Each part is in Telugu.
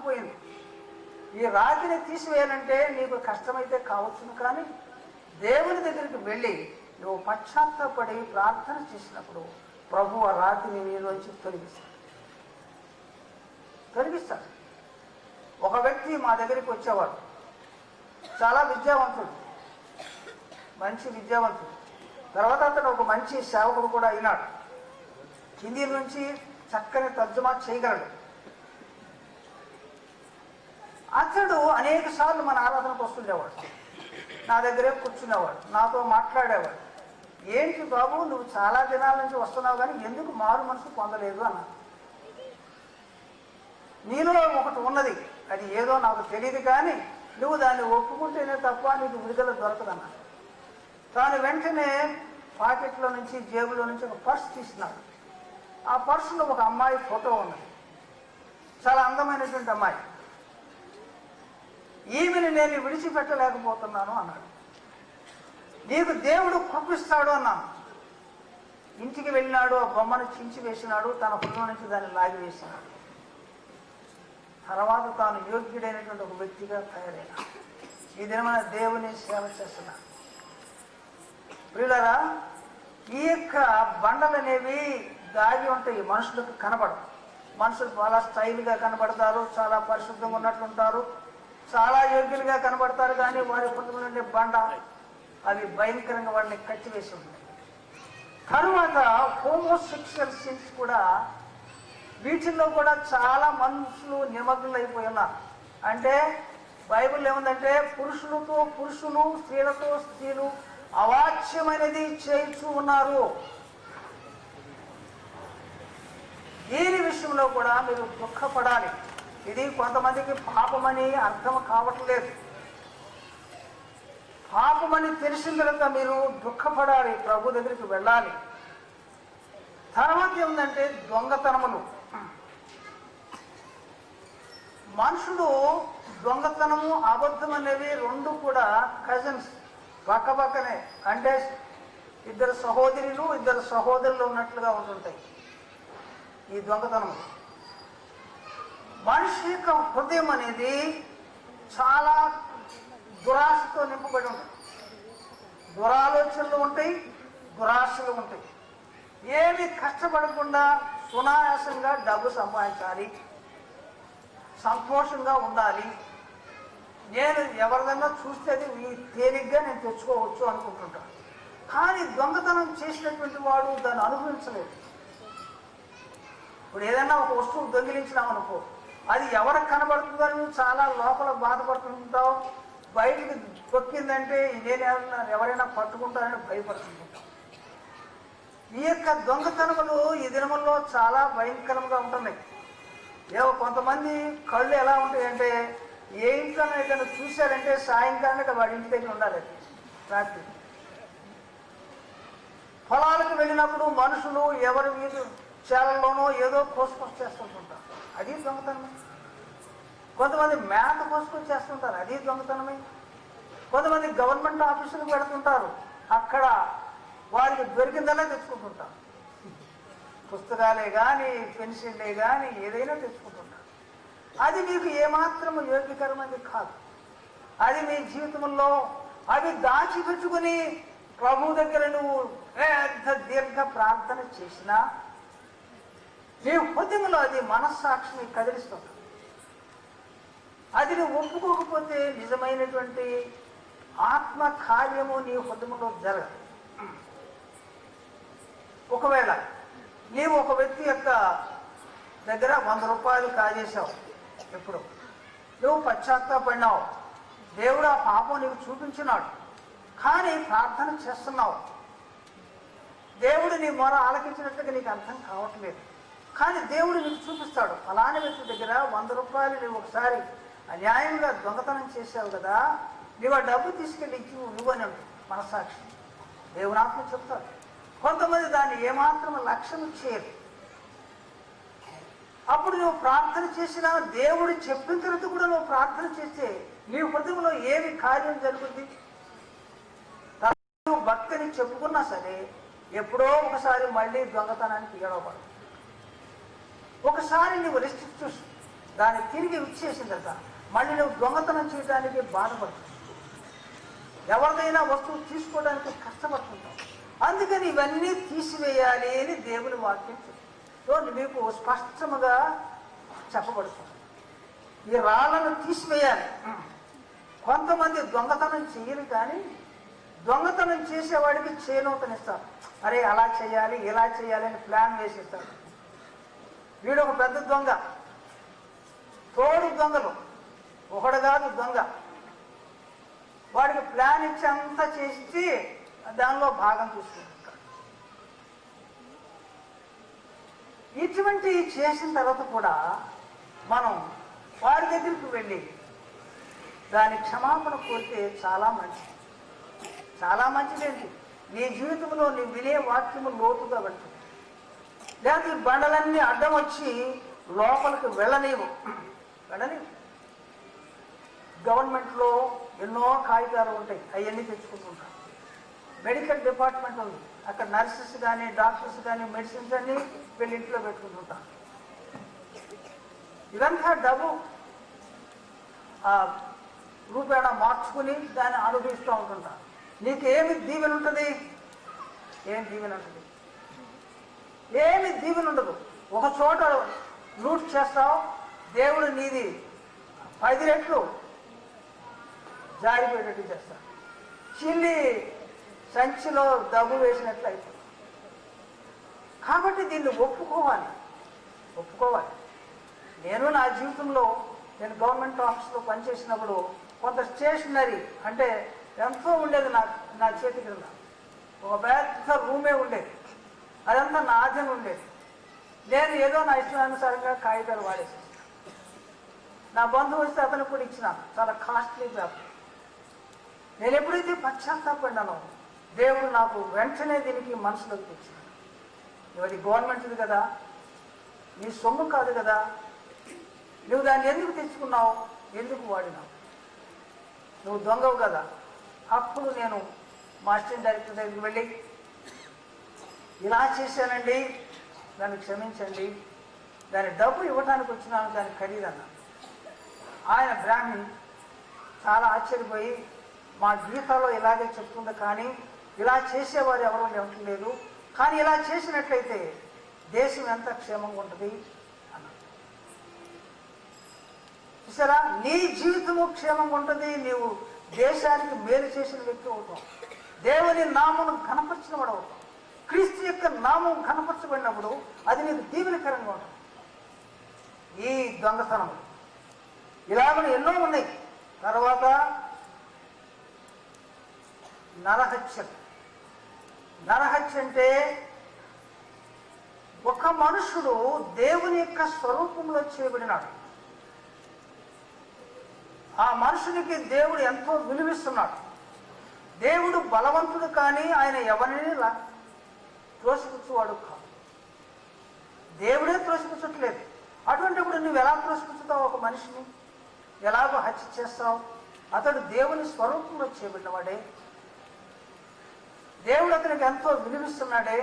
ఉండిపోయింది. ఈ రాతిని తీసివేయాలంటే నీకు కష్టమైతే కావచ్చును, కానీ దేవుని దగ్గరికి వెళ్ళి నువ్వు పశ్చాత్తాపడి ప్రార్థన చేసినప్పుడు ప్రభు ఆ రాతిని నీలోంచి తొలగిస్తాడు. ఒక వ్యక్తి మా దగ్గరికి వచ్చేవాడు, చాలా విద్యావంతుడు, మంచి విద్యావంతుడు. తర్వాత అతను ఒక మంచి సేవకుడు కూడా అయినాడు. హిందీ నుంచి చక్కని తర్జుమా చేయగలడు. అతడు అనేక సార్లు మన ఆరాధనకు వస్తుండేవాడు, నా దగ్గరే కూర్చునేవాడు, నాతో మాట్లాడేవాడు. ఏంటి బాబు, నువ్వు చాలా దినాల నుంచి వస్తున్నావు కానీ ఎందుకు మారు మనసు పొందలేదు అన్నా. నీలో ఒకటి ఉన్నది, అది ఏదో నాకు తెలియదు, కానీ నువ్వు దాన్ని ఒప్పుకుంటేనే తప్ప నీకు విడుదల దొరకదన్నా. తాను వెంటనే పాకెట్లో నుంచి జేబులో నుంచి ఒక పర్స్ తీసినాడు. ఆ పర్సులో ఒక అమ్మాయి ఫోటో ఉన్నది, చాలా అందమైనటువంటి అమ్మాయి. ఈమెను నేను విడిచిపెట్టలేకపోతున్నాను అన్నాడు. నీకు దేవుడు కృపిస్తాడు అన్నాను. ఇంటికి వెళ్ళినాడు, ఆ బొమ్మను చించి వేసినాడు, తన హృదయం నుంచి దాన్ని లాగి వేసినాడు. తర్వాత తాను యోగ్యుడైనటువంటి ఒక వ్యక్తిగా తయారైన ఈ దినమైన దేవుని సేవ చేస్తున్నా. ప్రియులారా, ఈ యొక్క బండలు అనేవి దాగి ఉంటాయి, మనుషులకు కనబడవు. మనుషులు చాలా స్టైల్గా కనబడతారు, చాలా పరిశుద్ధంగా ఉన్నట్లుంటారు, చాలా యోగ్యులుగా కనబడతారు, కానీ వారి హృదయంలో ఉండే బండ అవి భయంకరంగా వాడిని కట్టివేసి ఉంటాయి. తరువాత హోమోసెక్షువల్ సిన్స్ కూడా, వీటిల్లో కూడా చాలా మనుషులు నిమగ్నలైపోయి ఉన్నారు. అంటే బైబిల్ ఏముందంటే పురుషులతో పురుషులు, స్త్రీలతో స్త్రీలు అవాచ్యమైనది చేయించు ఉన్నారు. దీని విషయంలో కూడా మీరు దుఃఖపడాలి. ఇది కొంతమందికి పాపమని అర్థం కావట్లేదు. పాపమని తెలిసిన తర్వాత మీరు దుఃఖపడాలి, ప్రభు దగ్గరికి వెళ్ళాలి. తర్వాత ఏముందంటే దొంగతనములు. మనుషుడు దొంగతనము, అబద్ధం అనేవి రెండు కూడా కజిన్స్, పక్కపక్కనే. అంటే ఇద్దరు సహోదరులు, ఇద్దరు సహోదరులు ఉన్నట్లుగా ఉంటుంటాయి ఈ దొంగతనము. మనిషి యొక్క హృదయం అనేది చాలా దురాశతో నింపబడి ఉంటుంది. దురాలోచనలు ఉంటాయి, దురాశలు ఉంటాయి. ఏమి కష్టపడకుండా సునాయాసంగా డబ్బు సంపాదించాలి, సంతోషంగా ఉండాలి, నేను ఎవరిదన్నా చూస్తే అది తేలిగ్గా నేను తెచ్చుకోవచ్చు అనుకుంటుంటాను. కానీ దొంగతనం చేసినటువంటి వాడు దాన్ని అనుభవించలేదు. ఇప్పుడు ఏదైనా ఒక వస్తువు దొంగిలించినామనుకో, అది ఎవరికి కనబడుతుందని నువ్వు చాలా లోపల బాధపడుతుంటావు. బయటికి దొక్కిందంటే ఇదేనా ఎవరైనా పట్టుకుంటారని భయపడుతుంటావు. ఈ యొక్క దొంగతనములు ఈ దినముల్లో చాలా భయంకరంగా ఉంటున్నాయి. ఏవో కొంతమంది కళ్ళు ఎలా ఉంటాయంటే, ఏ ఇంట్లో ఏదైనా చూశారంటే సాయంకాలానికి వాడి ఇంటి దగ్గర ఉండాలి. రాత్రి పొలాలకు వెళ్ళినప్పుడు మనుషులు ఎవరి మీద చేలల్లోనో ఏదో కోసుకొచ్చి చేస్తుంటుంటారు, అది దొంగతనమే. కొంతమంది మేత కోసుకొచ్చి చేస్తుంటారు, అది దొంగతనమే. కొంతమంది గవర్నమెంట్ ఆఫీసులకు వెళుతుంటారు, అక్కడ వారికి దొరికిందల్లా తెచ్చుకుంటుంటారు. పుస్తకాలే కానీ, పెన్సిల్లే కానీ ఏదైనా తెచ్చుకుంటుంటారు. అది మీకు ఏమాత్రం యోగ్యకరమైనది కాదు. అది మీ జీవితంలో అవి దాచిపెట్టుకుని ప్రభు దగ్గర నువ్వు పెద్ద దీర్ఘ ప్రార్థన చేసినా నీ హృదయంలో అది మనస్సాక్షిని కదిలిస్తుంది. అది నువ్వు ఒప్పుకోకపోతే నిజమైనటువంటి ఆత్మ కార్యము నీ హృదయంలో జరగదు. ఒకవేళ నీవు ఒక వ్యక్తి యొక్క దగ్గర 100 రూపాయలు కాజేశావు, ఎప్పుడు నువ్వు పశ్చాత్తాపడినావు, దేవుడు ఆ పాపం నీకు చూపించినాడు, కానీ ప్రార్థన చేస్తున్నావు, దేవుడు నీ మొర ఆలకించినట్లుగా నీకు అర్థం కావట్లేదు, కానీ దేవుడు నీకు చూపిస్తాడు. అలానే వ్యక్తి దగ్గర 100 రూపాయలు నువ్వు ఒకసారి అన్యాయంగా దొంగతనం చేసావు కదా, నువ్వు ఆ డబ్బు తీసుకెళ్ళి నువ్వని అంటు మనసాక్షి దేవుని ఆత్మ చెప్తాడు. కొంతమంది దాన్ని ఏమాత్రం లక్ష్యం చేయరు. అప్పుడు నువ్వు ప్రార్థన చేసినా దేవుడు చెప్పిన తర్వాత కూడా నువ్వు ప్రార్థన చేస్తే నీ హృదయంలో ఏమి కార్యం జరుగుతుంది? నువ్వు భక్తిని చెప్పుకున్నా సరే ఎప్పుడో ఒకసారి మళ్ళీ దొంగతనానికి ఏడవబడు. ఒకసారి నువ్వు రిస్ట్రిక్ట్ దాన్ని తిరిగి ఇచ్చేసిన తర్వాత మళ్ళీ నువ్వు దొంగతనం చేయడానికి బాధపడుతుంది, ఎవరిదైనా వస్తువు తీసుకోవడానికి కష్టపడుతుంటావు. అందుకని ఇవన్నీ తీసివేయాలి అని దేవుని వాక్యం చెప్తుంది. మీకు స్పష్టముగా చెప్పబడుతుంది, ఈ రాళ్ళను తీసివేయాలి. కొంతమంది దొంగతనం చేయరు, కానీ దొంగతనం చేసేవాడికి చేనూతనిస్తారు. అరే అలా చేయాలి ఇలా చేయాలి అని ప్లాన్ వేసిస్తారు. వీడు ఒక పెద్ద దొంగ, తోడు దొంగలు, ఒకడు కాదు దొంగ, వాడికి ప్లాన్ ఇచ్చి అంతా చేసి దానిలో భాగం తీసుకుంటాడు. ఇటువంటి చేసిన తర్వాత కూడా మనం వారి దగ్గరికి వెళ్ళి దాని క్షమాపణ కోరితే చాలా మంచిది. చాలా మంచిదేంటి, నీ జీవితంలో నీ వినే వాక్యము లోతుగా పెడుతుంది. లేదా ఈ బండలన్నీ అడ్డం వచ్చి లోపలికి వెళ్ళనీవు. గవర్నమెంట్లో ఎన్నో కాగితాలు ఉంటాయి, అవన్నీ తెచ్చుకుంటుంటాం. మెడికల్ డిపార్ట్మెంట్ ఉంది, అక్కడ నర్సెస్ కానీ డాక్టర్స్ కానీ మెడిసిన్స్ అన్నీ వీళ్ళ ఇంట్లో పెట్టుకుంటుంటాం. ఇదంతా డబ్బు రూపేణ మార్చుకుని దాన్ని అనుభవిస్తూ ఉంటుంటాం. నీకు ఏమి దీవెన ఉంటుంది? ఏం దీవెన ఉంటుంది? ఏమి దీవెన ఉండదు. ఒక చోట లూట్ చేస్తావు, దేవుడు నీది 10 రెట్లు జారిపోయేటట్టు చేస్తాడు. చిల్లి సంచిలో డబ్బు వేసినట్లు అయిపోతుంది. కాబట్టి దీన్ని ఒప్పుకోవాలి. నేను నా జీవితంలో నేను గవర్నమెంట్ ఆఫీస్లో పనిచేసినప్పుడు కొంత స్టేషనరీ అంటే ఎంతో ఉండేది నా చేతి కింద. ఒక పెద్ద రూమే ఉండేది, అదంతా నా ఆధీనం ఉండేది. నేను ఏదో నా ఇష్టానుసారంగా కాగితాలు వాడేసేసాను. నా బంధువు వస్తే అతనికి కూడా ఇచ్చినాను, చాలా కాస్ట్లీ పేపర్. నేను ఎప్పుడైతే పశ్చాత్తాపడినానో దేవుడు నాకు వెంటనే దీనికి మనసులోకి తెచ్చినాడు. ఇది గవర్నమెంట్ది కదా, నీ సొమ్ము కాదు కదా, నువ్వు దాన్ని ఎందుకు తెచ్చుకున్నావు, ఎందుకు వాడినావు, నువ్వు దొంగవు కదా. అప్పుడు నేను మా అసిస్టెంట్ డైరెక్టర్ దగ్గరికి వెళ్ళి ఇలా చేశానండి, దాన్ని క్షమించండి, దాని డబ్బు ఇవ్వడానికి వచ్చినాను, దాని ఖరీదన్నా. ఆయన బ్రాహ్మణ్ చాలా ఆశ్చర్యపోయి, మా గీతాలో ఇలాగే చెప్తుంది, కానీ ఇలా చేసేవారు ఎవరూ ఉండలేదు, కానీ ఇలా చేసినట్లయితే దేశం ఎంత క్షేమంగా ఉంటుంది అన్నాడు. చూసారా, నీ జీవితము క్షేమంగా ఉంటుంది, నీవు దేశానికి మేలు చేసిన వ్యక్తి అవుతాం, దేవుని నామమును ఘనపరిచిన వాడు అవుతాం. క్రీస్తు యొక్క నామం ఘనపరచబడినప్పుడు అది నీకు దీవెనకరంగా ఉంటుంది. ఈ దొంగతనం ఇలాగ ఎన్నో ఉన్నాయి. తర్వాత నరహత్య అంటే ఒక మనుషుడు దేవుని యొక్క స్వరూపంలో చేయబడినాడు. ఆ మనుషునికి దేవుడు ఎంతో విలువిస్తున్నాడు. దేవుడు బలవంతుడు, కానీ ఆయన ఎవరిని త్రోసిపుచ్చువాడు కాదు. దేవుడే త్రోసిపుచ్చట్లేదు. అటువంటిప్పుడు నువ్వు ఎలా త్రోసిపుచ్చుతావు? ఒక మనిషిని ఎలాగో హత్య చేస్తావు? అతడు దేవుని స్వరూపంలో చేయబడినవాడే, దేవుడు అతనికి ఎంతో విలువిస్తున్నాడే.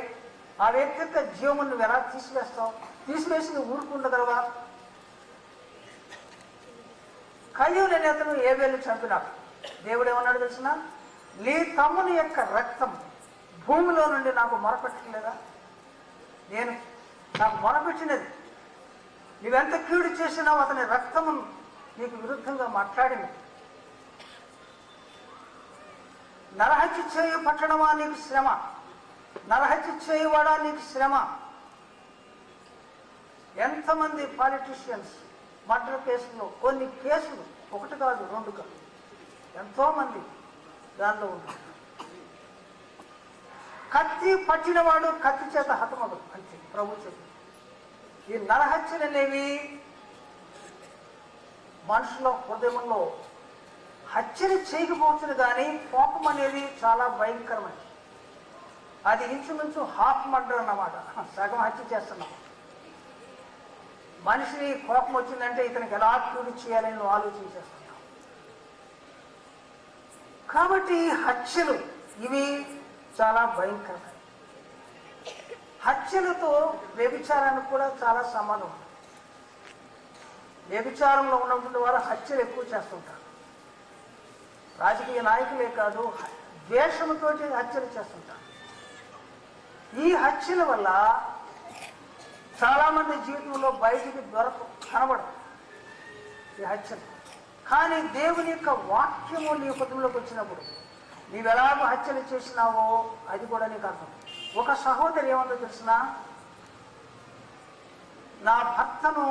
ఆ వ్యక్తి యొక్క జీవము నువ్వు ఎలా తీసివేస్తావు? తీసివేసి నువ్వు ఊరుకుండగలవా? కయ్యూని అనే అతను ఏబేలు చంపినాడు. దేవుడు ఏమన్నాడు తెలిసిన? నీ తమ్ముని యొక్క రక్తం భూమిలో నుండి నాకు మొరపెట్టలేదా? నేను నాకు మొరపెట్టినది. నువ్వెంత కీడు చేసినావు, అతని రక్తము నీకు విరుద్ధంగా మాట్లాడింది. నరహత్య చేయు పట్టణమా నీకు శ్రమ, నరహత్య చేయువాడా నీకు శ్రమ. ఎంతమంది పాలిటీషియన్స్ మర్డర్ కేసులో, కొన్ని కేసులు, ఒకటి కాదు 2 కాదు, ఎంతోమంది దానిలో ఉంటారు. కత్తి పట్టినవాడు కత్తి చేత హతమడు అంతే ప్రభు చెప్పి. ఈ నరహత్యలు అనేవి మనుషుల హృదయంలో హత్యలు చేయకపోవచ్చు, కానీ కోపం అనేది చాలా భయంకరమైనది. అది ఇంచుమించు హాఫ్ మర్డర్ అన్నమాట, సగం హత్య చేస్తున్నాం. మనిషిని కోపం వచ్చిందంటే ఇతనికి ఎలా కీడు చేయాలని నువ్వు ఆలోచించేస్తున్నావు. కాబట్టి హత్యలు ఇవి చాలా భయంకరమైనవి. హత్యలతో వ్యభిచారానికి కూడా చాలా సంబంధం ఉంది. వ్యభిచారంలో ఉన్నటువంటి వారు హత్యలు ఎక్కువ చేస్తుంటారు. రాజకీయ నాయకులే కాదు, ద్వేషంతో హత్యలు చేస్తుంటారు. ఈ హత్యల వల్ల చాలామంది జీవితంలో బయటికి కనబడదు ఈ హత్యలు. కానీ దేవుని యొక్క వాక్యము నీ హృదయంలోకి వచ్చినప్పుడు నీవెలాగో హత్యలు చేసినావో అది కూడా నీకు అర్థం. ఒక సహోదరి ఏమందో తెలిసిన, నా భర్తను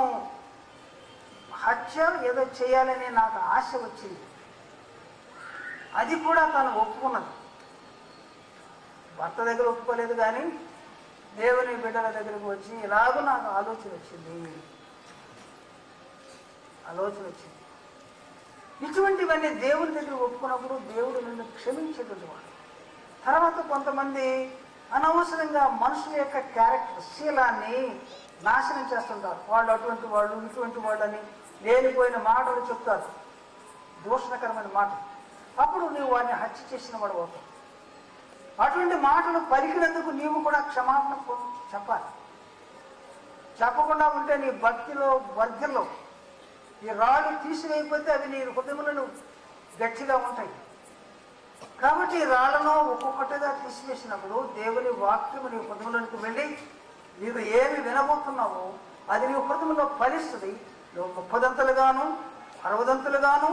హత్య ఏదో చేయాలని నాకు ఆశ వచ్చింది, అది కూడా తను ఒప్పుకున్నది. భర్త దగ్గర ఒప్పుకోలేదు కానీ దేవుని బిడ్డల దగ్గరకు వచ్చి ఇలాగూ నాకు ఆలోచన వచ్చింది. ఇటువంటివన్నీ దేవుని దగ్గర ఒప్పుకున్నప్పుడు దేవుడు నిన్ను క్షమించేటువంటి వాడు. తర్వాత కొంతమంది అనవసరంగా మనుషుల యొక్క క్యారెక్టర్ శీలాన్ని నాశనం చేస్తుంటారు. వాళ్ళు అటువంటి వాళ్ళు, ఇటువంటి వాళ్ళని లేనిపోయిన మాటలు చెప్తారు, దూషణకరమైన మాటలు. అప్పుడు నీవు వారిని హత్య చేసిన వాడు అవుతావు. అటువంటి మాటలు పలికినందుకు నీవు కూడా క్షమాపణ చెప్పాలి. చెప్పకుండా ఉంటే నీ భక్తిలో వర్గంలో ఈ రాళ్ళు తీసివేయకపోతే అవి నీ హృదయములను గట్టిగా ఉంటాయి. కాబట్టి ఈ రాళ్లను ఒక్కొక్కటిగా తీసివేసినప్పుడు దేవుని వాక్యము నీ హృదయంలోనికి వెళ్ళి నీవు ఏమి వినబోతున్నావో అది నీ హృదయంలో ఫలిస్తుంది. నువ్వు 30 60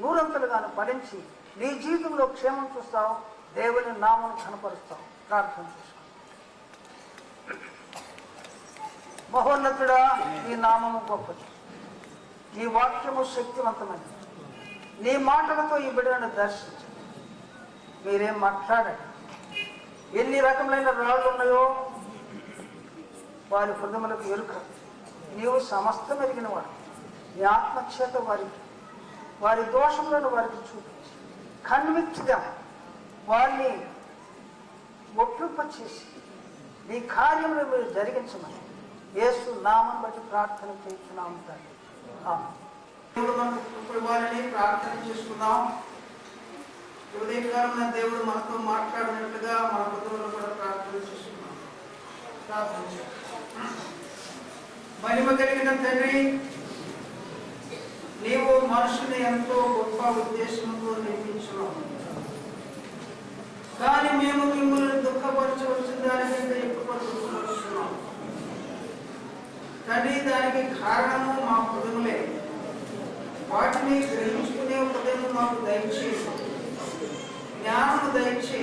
100 ఫలించి నీ జీవితంలో క్షేమం చూస్తావు, దేవుని నామం కనపరుస్తావు. ప్రార్థన చేసుకో. మహోన్నతుడా, నీ నామము గొప్పది, నీ వాక్యము శక్తివంతమైనది. నీ మాటలతో ఈ బిడ్డలను దర్శించు. మీరేం మాట్లాడండి. ఎన్ని రకములైన రాళ్ళు ఉన్నాయో వారి హృదయములకు ఎరుక. నీవు సమస్తం ఎరిగిన వాడు. నీ ఆత్మచేత వారి దోషములను వారికి చూపించి కన్విక్ట్గా వారిని ఒప్పింపచేసి నీ కార్యములు మీరు జరిగించమని యేసు నామం బట్టి ప్రార్థన చేస్తున్నాము తండ్రి. దేవుడు మనకు ఇప్పుడు వారిని ప్రార్థన చేసుకుందాం. ఉదయకాలం దేవుడు మనతో మాట్లాడినట్లుగా మన హృదయంలో కూడా ప్రార్థన చేసుకున్నాం. ప్రార్థన చేస్తున్నాం. మహిమ కలిగిన తండ్రి, నీవు మనుషుని ఎంతో గొప్ప ఉద్దేశంతో నిర్మించున్నావు. కానీ మేము మిమ్మల్ని దుఃఖపరచవలసిన దానికంటే ఎక్కువ దుఃఖపరుస్తున్నాం తండ్రి. దానికి కారణము మా హృదయములే. వాటిని గ్రహించుకునే హృదయం మాకు దయచేసి, జ్ఞానము దయచేసి,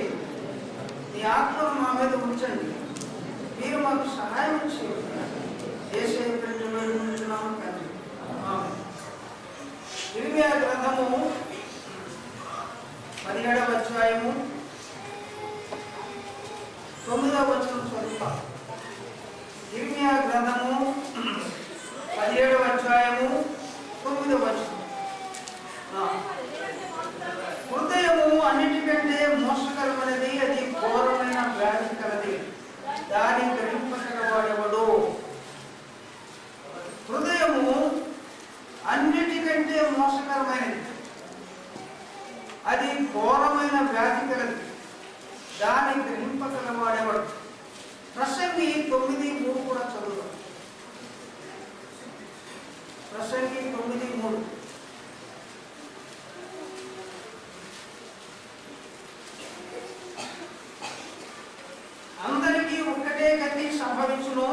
నీ ఆత్మను మా మీద ఉంచండి. మీరు మాకు సహాయం చేయండి. ఇర్మియా గ్రంథము 17వ అధ్యాయము 9వ వచనం చదువుతా. ఇర్మియా గ్రంథము 17వ అధ్యాయము 9వ వచనం. హృదయము అన్నిటికంటే మోసకరమైనది, అది ఘోరమైన వ్యాధి కలది, దాని గ్రహింపగలవాడెవడు. హృదయము అన్నిటికంటే మోసకరమైనది, అది ఘోరమైన వ్యాధి కలది, దాన్ని గ్రహింపగలవాడెవడు. ప్రసంగి 9:3 కూడా చదువుతాం. ప్రసంగి 9:3. అందరికీ ఒక్కటే గతి సంభవించును,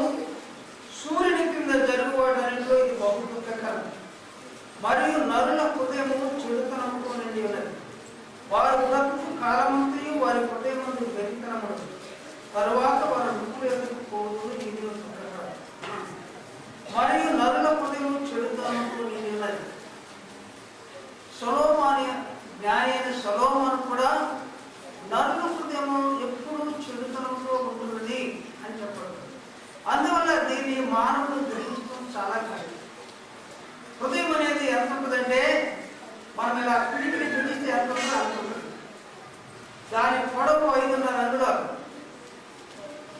సూర్యుని కింద జరుగువాడనిలో ఇది బహు దుఃఖకరం. మరియు నరుల హృదయము చెడుతనముతో నిండి ఉన్నది. వారు బ్రతుకు కాలమంతయు వారి హృదయమందు వెరితనముడు. తరువాత వారు ముక్కులు ఎదుర్కోదు, ఇది దుఃఖకరం. మరియు నరుల హృదయము చెడుతనముతో నిండి ఉన్నది. జ్ఞాని అయిన సొలొమోను కూడా నరుల హృదయము ఎప్పుడు చెడుతనంతో ఉంటున్నది అని చెప్పాడు. అందువల్ల దీన్ని మానవుడు గ్రహించడం చాలా కష్టం. హృదయం అనేది ఎంత ఉంటుందంటే, మనం ఇలా పిడికిని చూపిస్తే ఎంత ఉంటుందో అంత ఉంటుంది. దాని పొడవు 5.5 అంగుళాలు,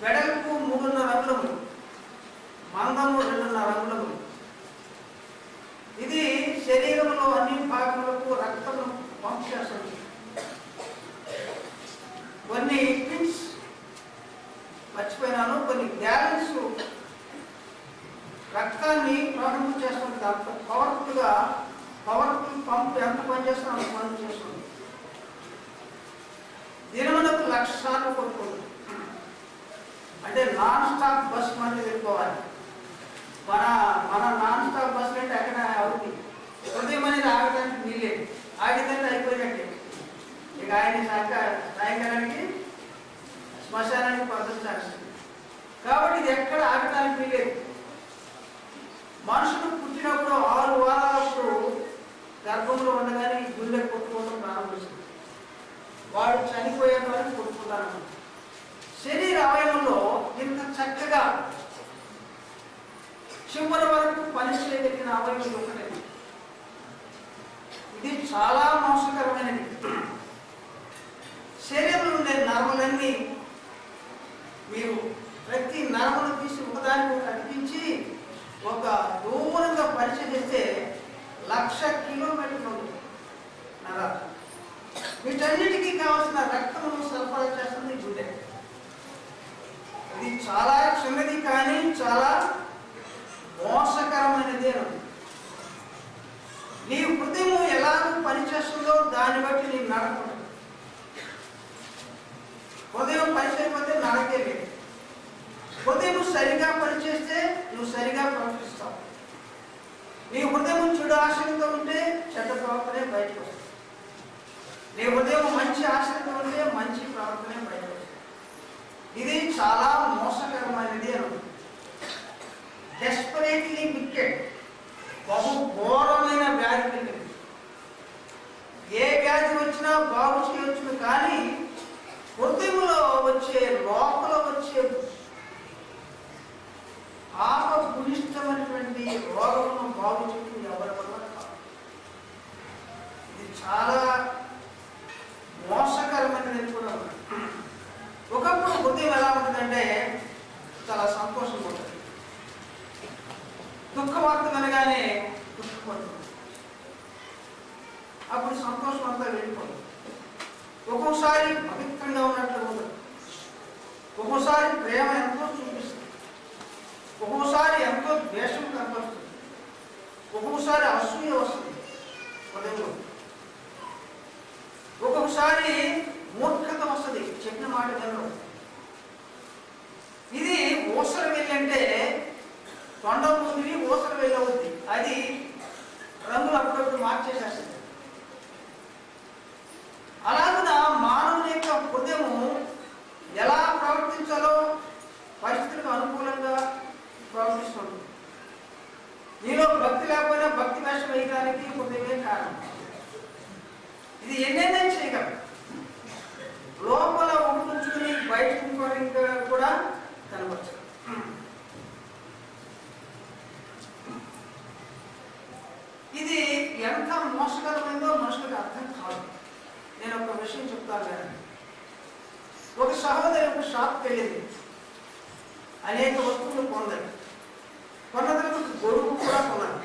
వెడల్పు 3.5 అంగుళములు, మందము 2.5 అంగుళములు. ఇది శరీరంలో అన్ని భాగములకు రక్తము పంప్ చేస్తుంది. కొన్ని పిన్స్ మర్చిపోయినాను, కొన్ని గ్యాలన్స్ రక్తాన్ని ప్రవహింపు చేస్తుంది. దాంట్లో పవర్ఫుల్ పంప్ ఎంత పనిచేస్తుందో అంత పని చేస్తుంది. దినమునకు 1,00,000 సార్లు కొట్టుకుంటుంది. అంటే నాన్ స్టాప్ బస్ మళ్ళీ వెళ్ళిపోవాలి. మన నాన్ స్టాప్ బస్ అంటే అక్కడ అవుతుంది. ఉదయం అనేది ఆగడానికి వీల్లేదు. ఆగితే అయిపోయినట్టే. ఇక ఆయన సాయంకాలానికి శ్మశానానికి పంపించాల్సింది. కాబట్టి ఇది ఎక్కడ ఆగడానికి వీలేదు. మనుషులు పుట్టినప్పుడు 6 వారాలప్పుడు గర్భంలో ఉండగానే ఈ గుండె కొట్టుకోవడం ప్రారంభిస్తుంది. వాడు చనిపోయే వరకు కొట్టుకుంటారు. శరీర అవయవంలో ఇంత చక్కగా చివరి వరకు పని చేయగలిగిన అవయవం ఒకటి. ఇది చాలా మోసకరమైనది. శరీరంలో ఉండే నరములన్నీ మీరు ప్రతి నరమును తీసి ఒకదానికి కనిపించి ఒక దూరంగా పరిశీలిస్తే 1,00,000 కిలోమీటర్లు నరాలు. వీటన్నిటికీ కావాల్సిన రక్తమును సరఫరా చేస్తుంది గుండె. ఇది చాలా చిన్నది కానీ చాలా మోసకరమైనది అని. నీ హృదయం ఎలా పనిచేస్తుందో దాన్ని బట్టి నీ నడక. హృదయం పనిచేయకపోతే నడకే లేదు. హృదయం సరిగా పనిచేస్తే నువ్వు సరిగా ప్రవర్తిస్తావు. నీ హృదయం చెడు ఆశలతో ఉంటే చెడ్డ ప్రవర్తనే బయటకు వస్తుంది. నీ హృదయం మంచి ఆశలతో ఉంటే మంచి ప్రవర్తనే బయటకు వస్తుంది. ఇది చాలా మోసకరమైనది అని. డెస్పరేట్లీ వికెట్, బహు ఘోరమైన వ్యాధి కలిగింది. ఏ వ్యాధి వచ్చినా బాగు చేయొచ్చును, కానీ హృదయంలో వచ్చే లోపల వచ్చే పాపభూయిష్టమైనటువంటి రోగమును బాగు చేయడం ఎవరి వల్ల కాదు. ఇది చాలా మోసకరమైనది కూడా ఉంది. ఒకప్పుడు హృదయం ఎలా ఉంటుందంటే చాలా సంతోషంగా ఉంటుంది. దుఃఖవార్త అనగానే దుఃఖపడుతుంది. అప్పుడు సంతోషం అంతా వెళ్ళిపోతుంది. ఒక్కోసారి పవిత్రంగా ఉన్నట్లు ఉంటుంది. ఒక్కోసారి ప్రేమ ఎంతో చూపిస్తుంది. ఒక్కోసారి ఎంతో ద్వేషం కనపడుతుంది. ఒక్కొక్కసారి అసూయ వస్తుంది హృదయంలో. ఒక్కొక్కసారి మూర్ఖత వస్తుంది, చెప్పిన మాట వినరు. ఇది ఊసర వెళ్ళి అంటే తొండ ముందు ఊసర వెళ్ళవుద్ది. అది రంగులు అప్పుడప్పుడు మార్చేసేస్తుంది. అలాగున మానవుని యొక్క హృదయము ఎలా ప్రవర్తించాలో పరిస్థితులకు అనుకూలంగా ప్రవర్తిస్తుంది. నీలో భక్తి లేకపోయినా భక్తి వేషం వేయడానికి హృదయమే కారణం. ఇది ఎన్నైనా చేయగలరు. లోపల ఉంచుకుని బయటకు కూడా కనపరచు. ఇది ఎంత మోసకరమైందో మనుషులకు అర్థం కాదు. నేను ఒక విషయం చెప్తాను కానీ, ఒక సహోదరి ఒక షాప్కి వెళ్ళింది. అనేక వస్తువులు కొన్నది. కొన్న తర్వాత గొడుగు కూడా కొన్నాడు.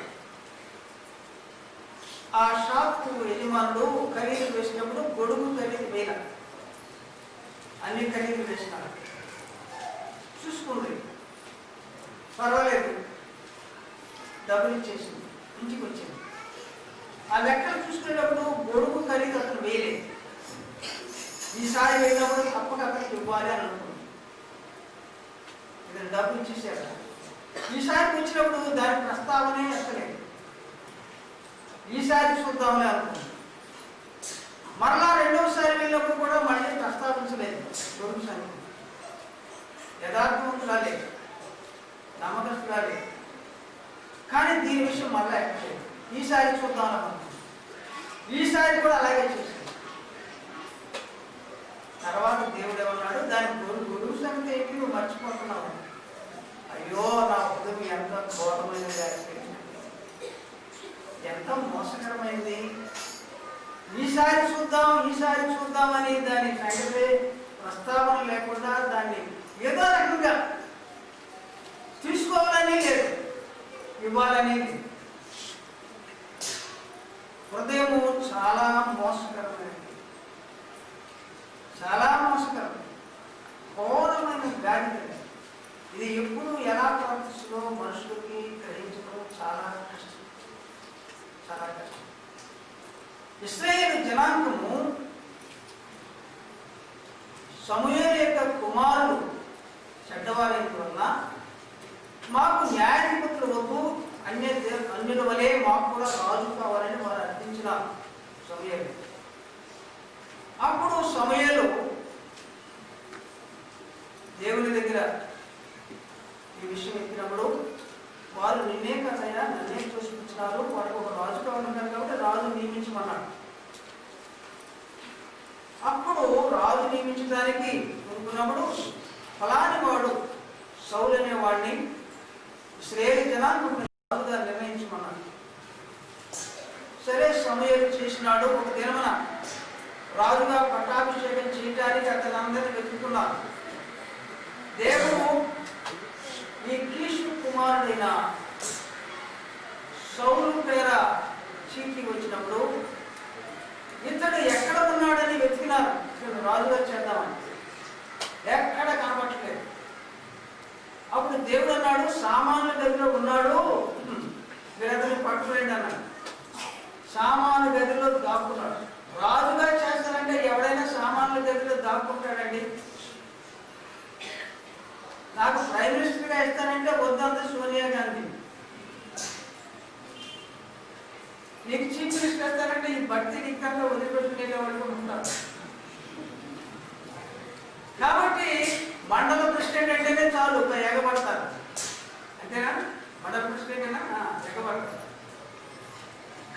ఆ షాప్ యజమానులు ఖరీదు వేసినప్పుడు గొడుగు ఖరీదు వేయాల, అన్ని ఖరీదు వేసినారు. చూసుకుంది, పర్వాలేదు, డబ్బులు ఇచ్చేసింది, ఇంటికి వచ్చింది. ఆ లెక్కలు చూసుకునేటప్పుడు గొడుగు ఖరీదు అతను వేయలేదు. ఈసారి వెళ్ళినప్పుడు తప్పక అతనికి ఇవ్వాలి అని అనుకుంది. ఇతను డబ్బులు ఇచ్చేసాడు. ఈసారి వచ్చినప్పుడు దాని ప్రస్తావనే ఎక్కలేదు. ఈసారి చూద్దాంలే అనుకుంది. మరలా రెండవసారి వెళ్ళినప్పుడు కూడా మళ్ళీ ప్రస్తావించలేదు గొడుగు సంఖ్య. యథార్థవంతురాలే, నమ్మకస్తురాలే, కానీ దీని విషయం మళ్ళా ఎక్కలేదు. ఈసారి చూద్దాం అనుకుంది. ఈసారి కూడా అలాగే చేశాడు. తర్వాత దేవుడు ఏమన్నాడు, దాని గొడుగు సంగతి ఏంటి నువ్వు మర్చిపోతున్నావు. అయ్యో నా హృదయం ఎంత ఘోరమైనది, ఎంత మోసకరమైంది. ఈసారి చూద్దామని దాని సంగతి ప్రస్తావన లేకుండా దాన్ని ఏదో రకంగా తీసుకోవాలని లేదు, ఇవ్వాలని. హృదయము చాలా మోసకరమైనది, చాలా మోసకరం, ఘోరమైన వ్యాధి. ఇది ఎప్పుడు ఎలా ప్రవర్తిస్తుందో మనుషులకి చాలా కష్టం, చాలా కష్టం. ఇశ్రాయేలు జనాంగము సమూయేలు యొక్క కుమారుడు చెడ్డవారైన వల్ల మాకు న్యాయాధిపతులు వద్దు, అన్యుల వలె మాకు కూడా రాజు కావాలని వారు అర్థించిన సమూయేలు. అప్పుడు సమూయేలు దేవుని దగ్గర ఈ విషయం ఎత్తినప్పుడు వారు నిన్నే కదయ్యా, నన్నే చూపించినారు, వారికి ఒక రాజు కావాలన్నారు కాబట్టి రాజు నియమించమన్నాడు. అప్పుడు రాజు నియమించడానికి అనుకున్నప్పుడు ఫలాని వాడు సౌలు అనే వాడిని ఇశ్రాయేలు జనాంగం రాజుగా నిర్ణయించమన్నాడు. సరే, సమూయేలు చేసినాడు. ఒక దినమున రాజుగా పట్టాభిషేకం చేయడానికి అతను అందరినీ వెతుకున్నారు. దేవుడు ఈ కీషు కుమారుడైన సౌలు పేర చీటి వచ్చినప్పుడు ఇతడు ఎక్కడ ఉన్నాడని వెతికినారు. ఇతడు రాజుగా చేద్దామని, ఎక్కడ కనపట్టలేదు. అప్పుడు దేవుడు అన్నాడు, సామాన్ల గదిలో ఉన్నాడు, మీరు అతన్ని పట్టుకోండి అన్నాడు. సామాన్ల గదిలో దాక్కున్నాడు. రాజుగా చేస్తానంటే ఎవడైనా సామాన్ల గదిలో దాక్కుంటాడండి. నాకు ప్రైమ్ మినిస్టర్గా ఇస్తానంటే వద్దంత సోనియా గాంధీ. నీకు చీఫ్ మినిస్టర్ ఇస్తానంటే ఈ భక్తి నిక్కర్లో వదిలిపెట్టుకునే వాళ్ళు ఉంటారు. కాబట్టి మండల ప్రెసిడెంట్ అంటేనే చాలు ఎగబడతారు, అంతేనా? మండల ప్రెసిడెంట్ అయినా ఎగబడతారు.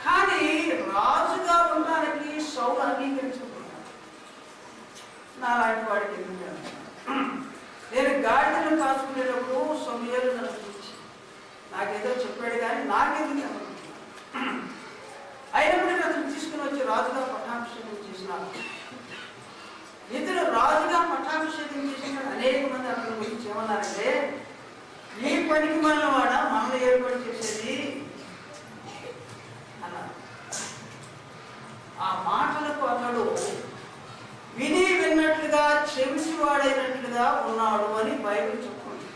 కానీ రాజుగా ఉండడానికి సౌలు అంగీకరించుకుంటున్నాడు. నాలాంటి వాడికి ఎందుకు? నేను గాడిదను కాచుకునేటప్పుడు సమూయేలు నన్ను పిలిచి నాకేదో చెప్పాడు, కానీ నాకెందుకు అయినప్పుడు అతను తీసుకుని వచ్చి రాజుగా పట్టాభిషేకం చేసినాడు. ఇతను రాజుగా పట్టాభిషేకం చేసిన అనేక మంది అతని గురించి ఏమన్నారంటే, ఈ పనికి మనల్ని వాడ మనల్ని ఏర్పాటు చేసేది అన్నారు. ఆ మాటలకు అతడు విని విన్నట్లుగా చెవిటివాడైనట్లుగా ఉన్నాడు అని బైబిల్ చెప్పుకుంది.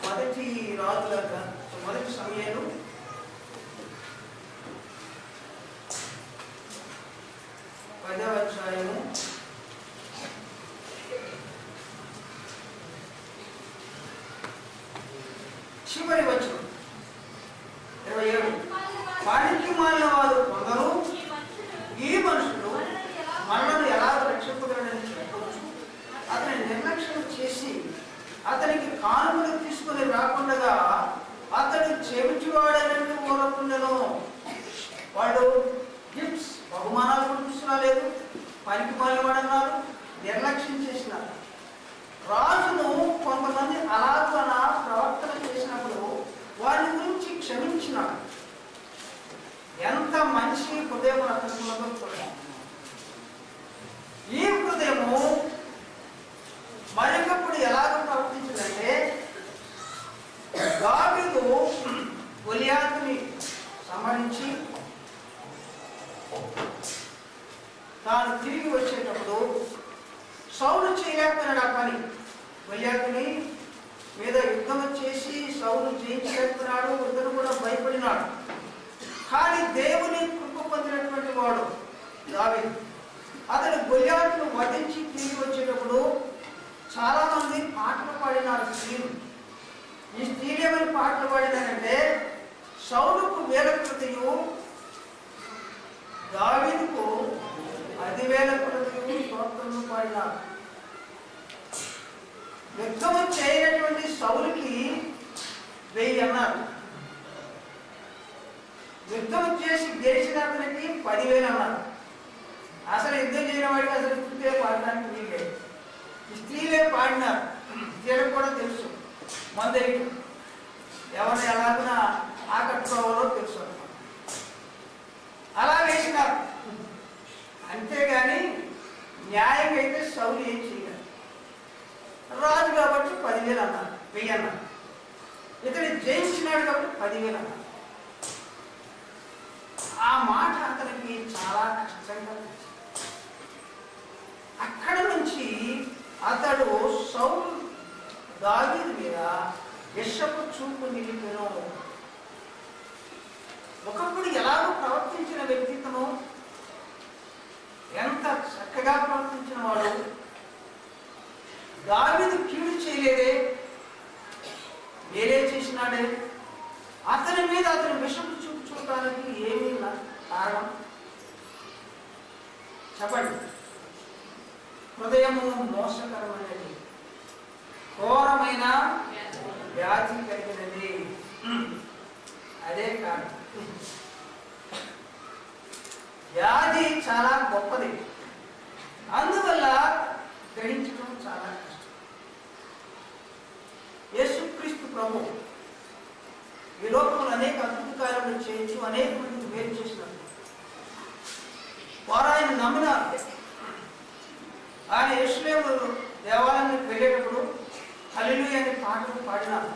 మొదటి రాజుగా మొదటి సమూయేలు 10వ అధ్యాయము 27. వానికి మాలిన వారు కొందరు ఈ మనుషులు మనలను ఎలా రక్షింపగలడని చెప్పవచ్చు, అతని నిర్లక్ష్యం చేసి అతనికి కానుకలు తీసుకుని రాకుండా అతడు చెవిటివాడైనట్టు కోరుకుండెను. వాడు గిఫ్ట్స్ బహుమానాలు కూడా తీసుకురాలేదు, పనికి మాలినవాడన్నారు, నిర్లక్ష్యం చేసినారు. రాజును కొంతమంది అలాగన ప్రవర్తన చేసినప్పుడు వారి గురించి క్షమించినాడు. ఎంత మంచి హృదయం అతనికి ఉన్నదో. ఈ హృదయము మరొకప్పుడు ఎలాగ ప్రవర్తించిందంటే, దావీదు గొలియాతుని సంహరించి తాను తిరిగి వచ్చేటప్పుడు సౌలు చేయలేకపోయినాడు ఆ పని. గొలియాతుని మీద యుద్ధం చేసి సౌలు జయించలేకపోయినాడు. ఇద్దరు కూడా భయపడినాడు. కానీ దేవుని కృప పొందినటువంటి వాడు దావీదు. అతను గొలియాతును వధించి తిరిగి వచ్చేటప్పుడు చాలా మంది పాటలు పాడినారు స్త్రీలు. ఈ స్త్రీలు ఏమైనా పాటలు పాడినారంటే, సౌలుకు 1000 కృతియు, దావీదుకు 10,000 కృతియు స్తోత్రములు పాడినారు. యుద్ధము చేయనటువంటి సౌలుకి 1000 అన్నారు. యుద్ధం చేసి గెలిచిన అతనికి 10,000 అన్నారు. అసలు యుద్ధం చేయని వాడికి అసలు కృతే పాడడానికి వీల్లేదు. స్త్రీలే పాడినారు. స్త్రీలకు కూడా తెలుసు మందరికి ఎవరిని ఎలాగ ఆకట్టుకోవాలో తెలుసు. అలా వేసినారు. అంతేగాని న్యాయంగా అయితే సౌలు ఏం చేయలేదు. రాజు కాబట్టి 10,000 అన్నారు, 1000 అన్నారు. ఇతడు జయించినాడు కాబట్టి 10,000 అన్నారు. ఆ మాట అతనికి చాలా కష్టంగా. అక్కడ నుంచి అతడు సౌలు దావీదు మీద విషపు చూపు నిలిపెను. ఒకప్పుడు ఎలాగో ప్రవర్తించిన వ్యక్తిత్వము, ఎంత చక్కగా ప్రవర్తించిన వాడు, దావీదు కీడు చేయలేదే, వేరే చేసినాడే, అతని మీద అతని విషం చూపు చూడటానికి ఏమీ కారణం చెప్పండి. హృదయము మోసకరమైనది, ఘోరమైన వ్యాధి కలిగినది. అదే కారణం. వ్యాధి చాలా గొప్పది, అందువల్ల గ్రహించడం చాలా కష్టం. యేసుక్రీస్తు ప్రభు ఈ లోకంలో అనేక అద్భుత కార్యములు చేయొచ్చు, అనేక మందికి మేలు చేసినప్పుడు వారు ఆయన నమ్మినారు. ఆయన యెరూషలేము దేవాలయానికి వెళ్ళేటప్పుడు హల్లెలూయా అనే పాటలు పాడినారు,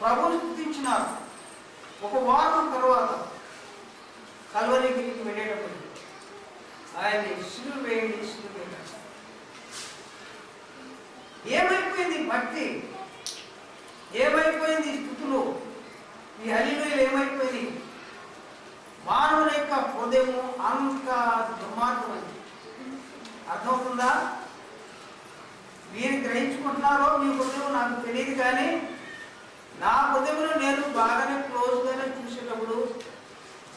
ప్రభువుని స్తుతించినారు. ఒక వారం తర్వాత కల్వరికి వెళ్ళేటప్పుడు ఆయన్ని సిలువ వేయండి, సిలువ వేయండి. ఏమైపోయింది భక్తి, ఏమైపోయింది స్థుతులు, ఈ హల్లెలూయాలు ఏమైపోయింది? మానవుని యొక్క హృదయము అంత దుర్మార్గమైంది. అర్థమవుతుందా? మీరు గ్రహించుకుంటున్నారో మీ హృదయం నాకు తెలియదు, కానీ నా హృదయంలో నేను బాగానే క్లోజ్గానే చూసేటప్పుడు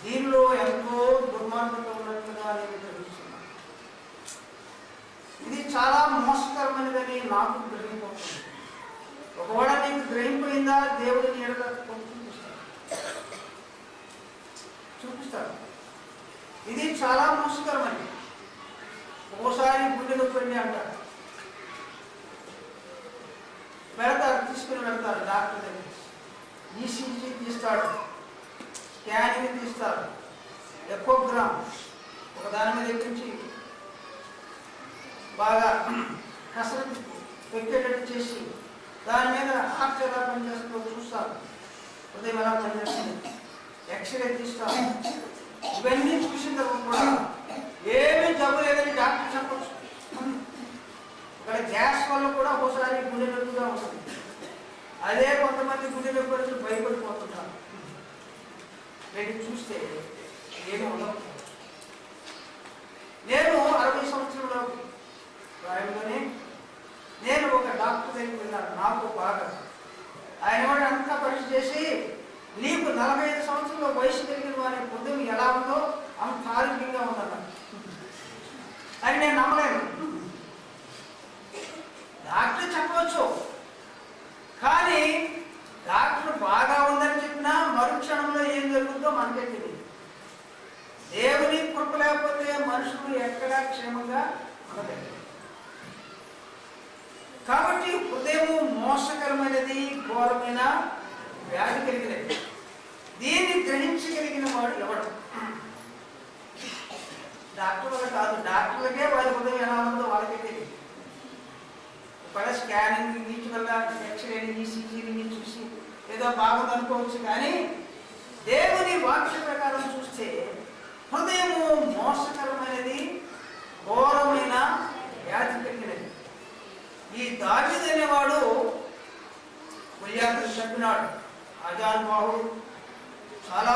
దీనిలో ఎంతో దుర్మార్గత ఉన్నట్లుగా నేను గ్రహిస్తున్నాను. ఇది చాలా మోసకరమైనదని నాకు గ్రహింపవుతుంది. ఒకవేళ నీకు గ్రహింపోయిందా, దేవుడిని చూపిస్తాడు. ఇది చాలా మోసకరమైనది. ఒక్కోసారి గుండె నొప్పి అంటారు, పెడతారు, తీసుకుని వెళ్తారు డాక్టర్ దగ్గర, ఈసీజీ తీస్తాడు, స్కానింగ్ తీస్తారు, ఎకోగ్రామ్ ఒక దాని మీద ఎక్కించి బాగా కసరత్తు పెట్టేటట్టు చేసి దాని మీద హార్ట్ ఎలా పనిచేస్తుందో చూస్తారు, హృదయం ఎలా పనిచేస్తుంది, ఎక్స్రే తీస్తారు. ఇవన్నీ చూసిన తర్వాత కూడా ఏమీ జబ్బు లేదని డాక్టర్ చెప్పచ్చు. ఇక్కడ గ్యాస్ వల్ల కూడా ఒకసారి గుండె నొప్పిగా ఉంటుంది. అదే కొంతమంది గుండె నొప్పి వచ్చి భయపడిపోతుంటారు. వీటిని చూస్తే ఏమి ఉండవు. నేను 60 సంవత్సరంలో ప్రాయంలోనే నేను ఒక డాక్టర్ దగ్గరికి వెళ్ళాను. నాకు బాగా ఆయన వాడు అంతా పరీక్ష చేసి, నీకు 45 సంవత్సరంలో వయసు కలిగిన వారి హృదయం ఎలా ఉందో అంత ఆరోగ్యంగా ఉందన్నాను. అని నేను నమ్మలేను. డాక్టర్ చెప్పవచ్చు, కానీ డాక్టర్ బాగా ఉందని చెప్పినా మరుక్షణంలో ఏం జరుగుతుందో మనకే తెలియదు. దేవుని కృప లేకపోతే మనుషులు ఎక్కడా క్షేమంగా ఉండలేదు. కాబట్టి హృదయము మోసకరమైనది, ఘోరమైన వ్యాధి కలిగినది. దీన్ని గ్రహించగలిగిన వాడు ఎవడు? డాక్టర్ వల్ల కాదు, డాక్టర్లకే వాళ్ళ హృదయం ఎలా ఉందో వాళ్ళకే తెలియదు. ఒకవేళ స్కానింగ్ నుంచి వల్ల ఎక్స్రేని, ఈసీజీని చూసి ఏదో బాగుంది అనుకోవచ్చు, కానీ దేవుని వాక్య ప్రకారం చూస్తే హృదయము మోసకరమైనది, ఘోరమైన వ్యాధి కలిగినది. ఈ దావీదు అనేవాడు గొల్యాతును చంపినాడు, ఆజానుబాహుడు, చాలా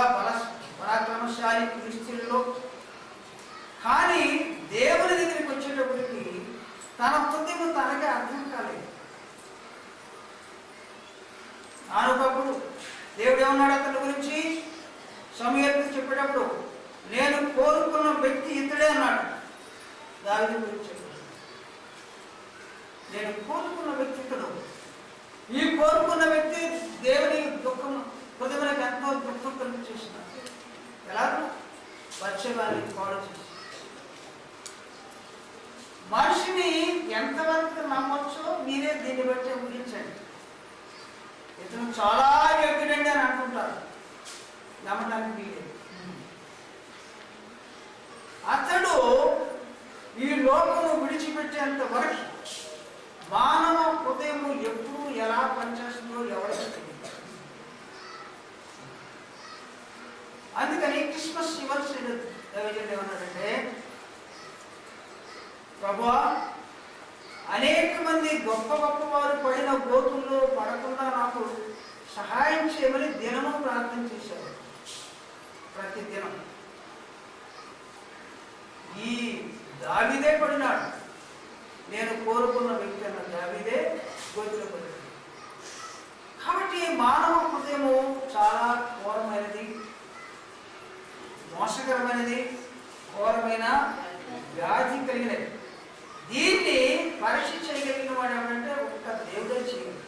పరాక్రమశాలి ఫిలిష్తీయులలో. కానీ దేవుని దగ్గరికి వచ్చేటప్పటికి తన హృదయం తనకే అర్థం కాలేదు. ఆనొకప్పుడు దేవుడు ఏమన్నాడు అతని గురించి? సమూయేలుకు చెప్పేటప్పుడు, నేను కోరుకున్న వ్యక్తి ఇతడే అన్నాడు. దావీదు గురించి నేను కోరుకున్న వ్యక్తి ఇతడు. ఈ కోరుకున్న వ్యక్తి దేవుని దుఃఖం, హృదయానికి ఎంతో దుఃఖం కలిగి చేసినాడు. ఎలాగో వచ్చేవారిని పాడు చేసి. మనిషిని ఎంతవరకు నమ్మొచ్చో మీరే దీన్ని బట్టి ఊహించండి. ఇతను చాలా యోగ్యుడండి అని అనుకుంటారు, నమ్మడానికి వీలేదు. అతడు ఈ లోకము విడిచిపెట్టేంత వరకు మానవ హృదయము ఎప్పుడు ఎలా పనిచేస్తుందో ఎవరికి తెలియదు. అందుకని క్రిస్మస్ ఇవ్వాల్సిన దైవజనుడు ఏమన్నాడంటే, ప్రభువా అనేక మంది గొప్ప గొప్ప వారు పడిన గోతుల్లో పడకుండా నాకు సహాయం చేయమని దినము ప్రార్థన చేశారు. ప్రతి దినం ఈ దావీదే పడినాడు. నేను కోరుకున్న వ్యక్తి అన్న దావీదే గోతులో పడినాడు. కాబట్టి మానవ హృదయము చాలా ఘోరమైనది, మోసకరమైనది, ఘోరమైన వ్యాధి కలిగినది. దీన్ని పరీక్ష చేయగలిగిన వాడు ఏమంటే ఒక్క దేవుడే చేయగలడు.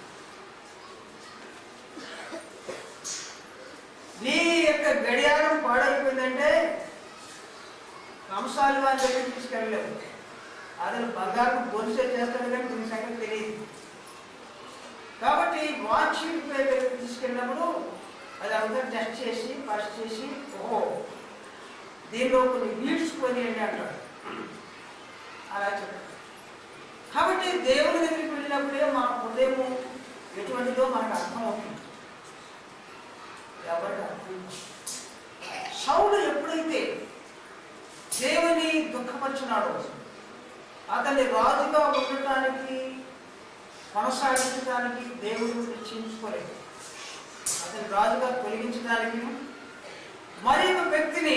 నీ యొక్క గడియారం పాడైపోయిందంటే కంసాలి వారి దగ్గరికి తీసుకెళ్ళలేవు. అతను బంగారం గొలుసే చేస్తాడు కానీ దీని సంగతి తెలియదు. కాబట్టి వాచ్ దగ్గరికి తీసుకెళ్ళినప్పుడు అది అంతా టెస్ట్ చేసి ఫస్ట్ చేసి ఓహో దీనిలో కొన్ని వీడ్స్ పోనీయండి అంటాడు. అలా చెప్పాడు. కాబట్టి దేవుని దగ్గరికి వెళ్ళినప్పుడే మన హృదయము ఎటువంటిదో మనకు అర్థమవుతుంది. ఎవరికి అర్థం? సౌలు ఎప్పుడైతే దేవుని దుఃఖపరిచినాడో అతన్ని రాజుగా ఉండటానికి కొనసాగించడానికి దేవుడు నిశ్చయించుకోలేదు. అతని రాజుగా తొలగించడానికి మరి ఒక వ్యక్తిని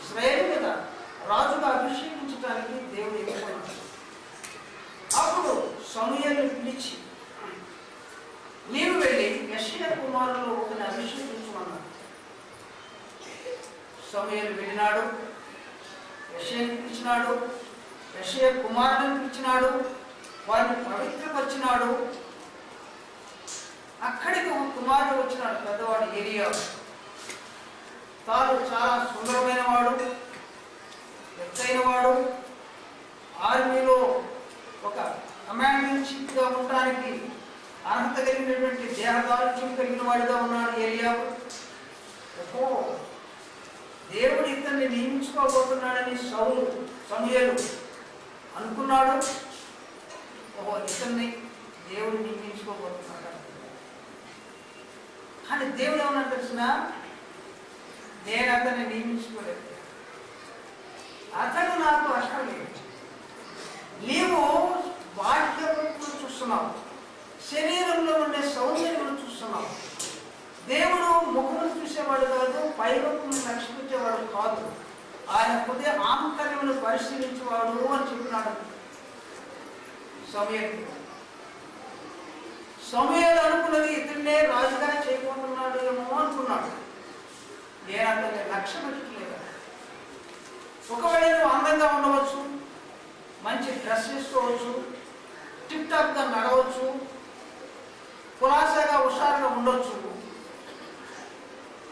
ఇశ్రాయేలు మీద రాజుగా అభిషేకించడానికి దేవుడు ఎన్నుకున్నాడు. అప్పుడు సమూయేలును పిలిచి నీవు వెళ్ళి యెషయా కుమారులలో ఒకరిని అభిషేకించమన్నాడు. సమూయేలు వెళ్ళినాడు, యెషయాను పిలిచినాడు, యెషయా కుమారులను పిలిచినాడు, వారిని పవిత్రపరిచినాడు. అక్కడికి ఒక కుమారుడు వచ్చినాడు, పెద్దవాడు ఏలియా. తాను చాలా సుందరమైన వాడు, ఎత్తైన వాడు, ఆర్మీలో ఒక కమాండింగ్ చీఫ్ గా ఉండడానికి అర్హత కలిగినటువంటి దేహదారుణ్యం కలిగిన వాడిగా ఉన్నాడు ఏలియాబు. ఓహో దేవుడు ఇతన్ని నియమించుకోబోతున్నాడని సమూయేలు అనుకున్నాడు. ఓహో ఇతన్ని దేవుడు నియమించుకోబోతున్నాడు. కానీ దేవుడు ఏమన్నా తెలిసిన నేను అతన్ని నియమించుకోలేదు. అతను నాకు అష్టం లేదు. నీవు బాహ్యమును చూస్తున్నావు, శరీరంలో ఉండే సౌందర్యమును చూస్తున్నావు. దేవుడు ముఖమును చూసేవాడు కాదు, పైరూపమును లక్ష్మించేవాడు కాదు. ఆయన హృదయ ఆంతర్యమును పరిశీలించేవాడు అని చెప్పినాడు సమూయేలు. సమూయేలు అనుకున్నది ఇతన్నే రాజుగా చేయబోతున్నాడు ఏమో అనుకున్నాడు. నేను అతన్ని లక్ష్య పెట్టలేదు. ఒకవేళ నువ్వు అందంగా ఉండవచ్చు, మంచి డ్రెస్ వేసుకోవచ్చు, టిప్ టాప్గా నడవచ్చు, కులాసాగా హుషారుగా ఉండొచ్చు.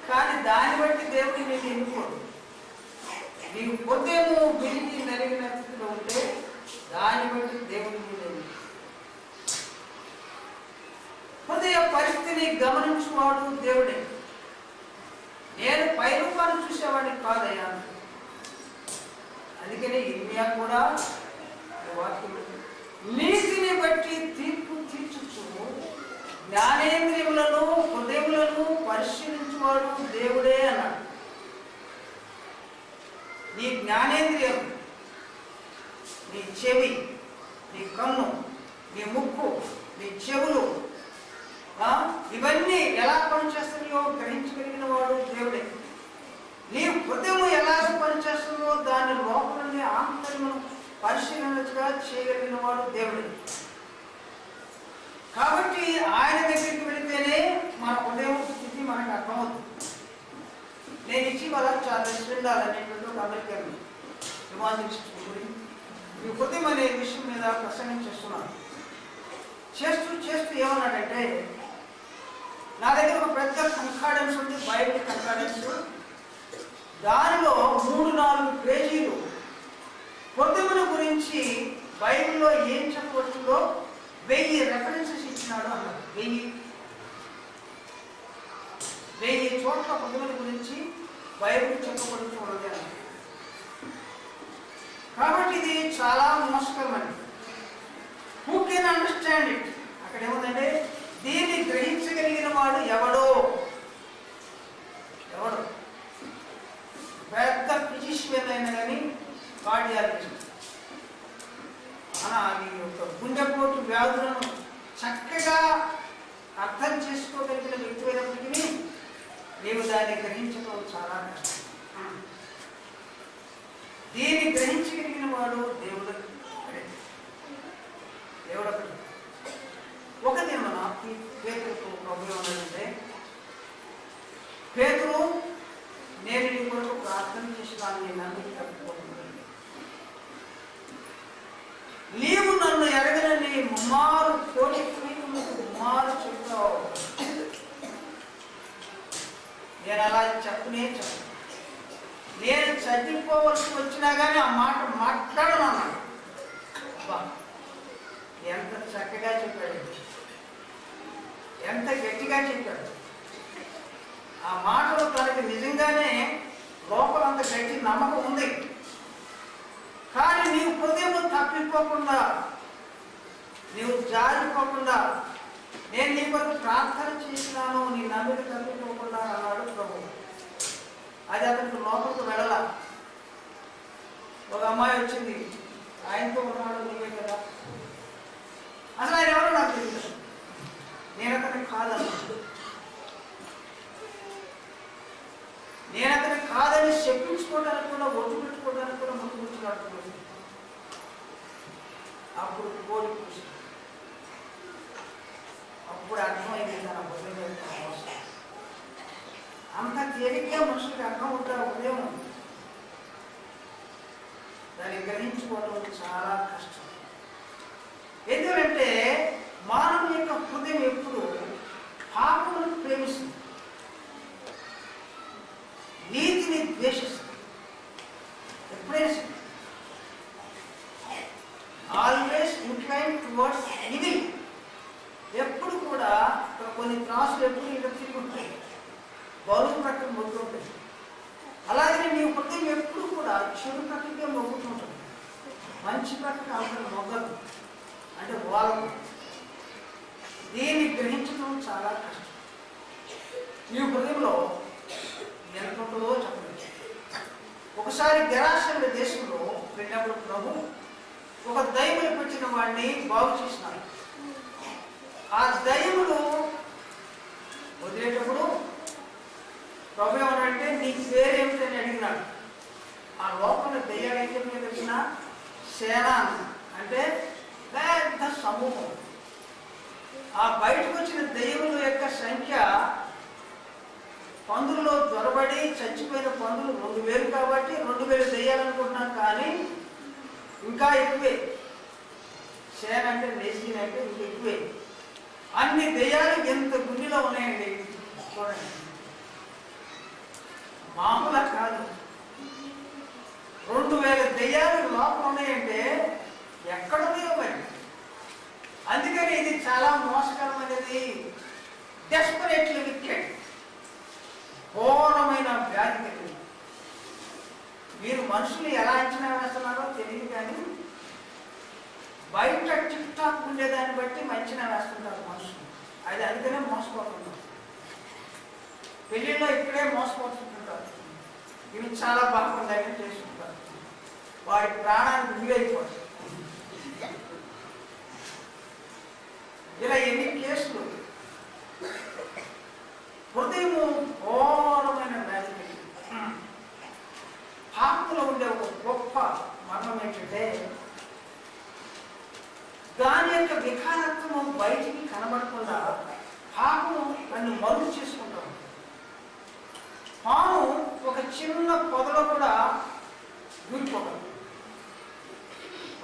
కానీ దాన్ని బట్టి దేవుడిని నేను ఎన్నుకోడు. నీకు హృదయము విరిగి నలిగిన స్థితిలో ఉంటే దాన్ని బట్టి దేవుడిని నేను హృదయ పరిస్థితిని గమనించువాడు దేవుడే. నేను పైరూపాన్ని చూసేవాడిని కాదయ్యా. అందుకని ఇర్మియా కూడా నీతిని బట్టి తీర్పు తీర్చుచు జ్ఞానేంద్రియములను హృదయములను పరిశీలించువాడు దేవుడే అన్నాడు. నీ జ్ఞానేంద్రియం, నీ చెవి, నీ కన్ను, నీ ముక్కు, నీ చెవులు ఇవన్నీ ఎలా పనిచేస్తున్నాయో గ్రహించగలిగిన వాడు దేవుడే. నీ హృదయము ఎలా పనిచేస్తుందో దాని లోపలనే ఆంతర్యమును పరిశీలనగా చేయగలిగిన వాడు దేవుడే. కాబట్టి ఆయన దగ్గరికి వెళితేనే మన హృదయం స్థితి మనకు అర్థమవుతుంది. నేను ఇటీవల చాలా రెస్టారెంట్ అనేటువంటి ఒక అమెరికన్ హిమాలయన్ ఈ హృదయం అనే విషయం మీద ప్రసంగం చేస్తున్నాను. చేస్తూ ఏమన్నాడంటే, నా దగ్గర ఒక పెద్ద కంకాడెన్స్ ఉంది, బైబిల్ కంకాడెన్స్. దానిలో 3-4 పేజీలు హృదయముల గురించి బైబిల్లో ఏం చెప్పవచ్చులో 1000 రెఫరెన్సెస్ ఇచ్చినాడు అన్నారు. 1000 చోట్ల హృదయముల గురించి బైబిల్ చెప్పబడుతూ ఉన్నది అన్నారు. కాబట్టి ఇది చాలా మోసకరమైనది. Who can understand it? అక్కడ ఏముందంటే దీన్ని గ్రహించగలిగిన వాడు ఎవడో పెద్ద ఫిజిషియన్ అయినా కానీ కార్డియాలజిస్ట్ అది ఒక నీవు దాన్ని గ్రహించడం చాలా కష్టం. దీన్ని గ్రహించగలిగిన వాడు దేవుడు. దేవుడు ఒక దినమున పేతురుకు ప్రభు ఏమన్నాడంటే, పేతురు, నేను నీ కొరకు ప్రార్థన చేసినాను, నేను నన్ను తప్పిపోతున్నాను. నీవు నన్ను ఎరగనని ముమ్మారు కోటి ముమ్మారు చెప్తావు. నేను అలా చెప్పనే చెప్పను. నేను చదివిపోవలసి వచ్చినా కానీ ఆ మాట మాట్లాడను అన్నాడు. ఎంత చక్కగా చెప్పాడు, ఎంత గట్టిగా చెప్పాడు. ఆ మాటలో తనకి నిజంగానే లోపలంత గట్టి నమ్మకం ఉంది. కానీ నీవు హృదయం తప్పిపోకుండా, నీవు జారిపోకుండా, నేను నీ కొరకు ప్రార్థన చేసినాను, నీ నమ్మిక తప్పిపోకుండా అన్నాడు ప్రభు. అది అతనికి లోపలికి వెళ్ళాల. ఒక అమ్మాయి వచ్చింది, ఆయనతో ఉన్నాడు, నీవే కదా. అసలు ఆయన ఎవరో నాకు తెలియదు, నేను అతనికి కాదన్నాడు. నేను అతనికి కాదని చెప్పించుకోవడానికి కూడా, ఒట్టు పెట్టుకోవడానికి కూడా ముందు కూర్చున్నాడు. అప్పుడు కోడి కూర్చు, అప్పుడు అర్థమైంది తన హృదయం అవసరం. అంత తేలిగ్గా మనుషులకు అర్థం అవుతారు ఉదయం. దాన్ని గ్రహించుకోవడం చాలా కష్టం. ఎందుకంటే మానవుని యొక్క హృదయం ఎప్పుడు పాపములను ప్రేమిస్తుంది, నీతిని ద్వేషిస్తుంది. ఎప్పుడైనా ఆల్వేస్ ఇన్క్లైన్ టువర్డ్స్ ఈవిల్. ఎప్పుడు కూడా కొన్ని త్రాసులు ఎప్పుడు ఇక్కడ తిరిగి ఉంటాయి, బరువు ప్రక్కన మొగ్గుతుంటాయి. అలాగే నీ హృదయం ఎప్పుడు కూడా చెడు ప్రక్కకే మొగ్గుతుంటుంది, మంచి ప్రక్కన అవసరం మొగ్గదు, అంటే వాళ్ళకు. దీన్ని గ్రహించడం చాలా కష్టం. నీ హృదయంలో ఎంత ఉంటుందో చెప్పలేదు. ఒకసారి గెరాషన్ల దేశంలో వెళ్ళినప్పుడు ప్రభు ఒక దయ్యములు పెట్టిన వాడిని బాగు చేసినాడు. ఆ దయ్యములు వదిలేటప్పుడు ప్రభు ఏమన్నాడంటే, నీ పేరేమిటని అడిగినాడు. ఆ లోపల దయ్యాలు ఏం చెప్పిన తెలిసిన సేన, అంటే పెద్ద సమూహం. ఆ బయటకు వచ్చిన దయ్యముల యొక్క సంఖ్య, పందుల్లో దొరబడి చచ్చిపోయిన పందులు 2000 కాబట్టి 2000 దయ్యాలనుకుంటున్నాం, కానీ ఇంకా ఎక్కువే. సేన అంటే నేసిన అంటే ఇంకా ఎక్కువే. అన్ని దయ్యాలు ఎంత గుండెలో ఉన్నాయండి, చూడండి. మామూలు కాదు. 2000 దయ్యాలు లోపల ఉన్నాయంటే ఎక్కడున్నాయో మరి. అందుకని ఇది చాలా మోసకరమైనది, డెస్పరేట్లీ వికెట్, ఘోరమైన వ్యాధి కలిగింది. మీరు మనుషులు ఎలా అంచనా వేస్తున్నారో తెలియదు, కానీ బయట టిక్ టాక్ ఉండేదాన్ని బట్టి అంచనా వేస్తుంటారు మనుషులు. అది అందుకనే మోసపోతుంటారు. పెళ్ళిళ్ళలో ఇక్కడే మోసపోతుంటారు. ఇవి చాలా బాగుందని చేసుకుంటారు, వాడి ప్రాణానికి వీలైపోతుంది. ఇలా ఎన్ని కేసులు. హృదయము ఘోరమైన వ్యాధి. పాపంలో ఉండే ఒక గొప్ప మర్మం ఏంటంటే, దాని యొక్క వికారత్వము బయటికి కనబడకుండా పాపము దాన్ని మరుగు చేసుకుంటాం. పాము ఒక చిన్న పొదలో కూడా దూరిపోతాం.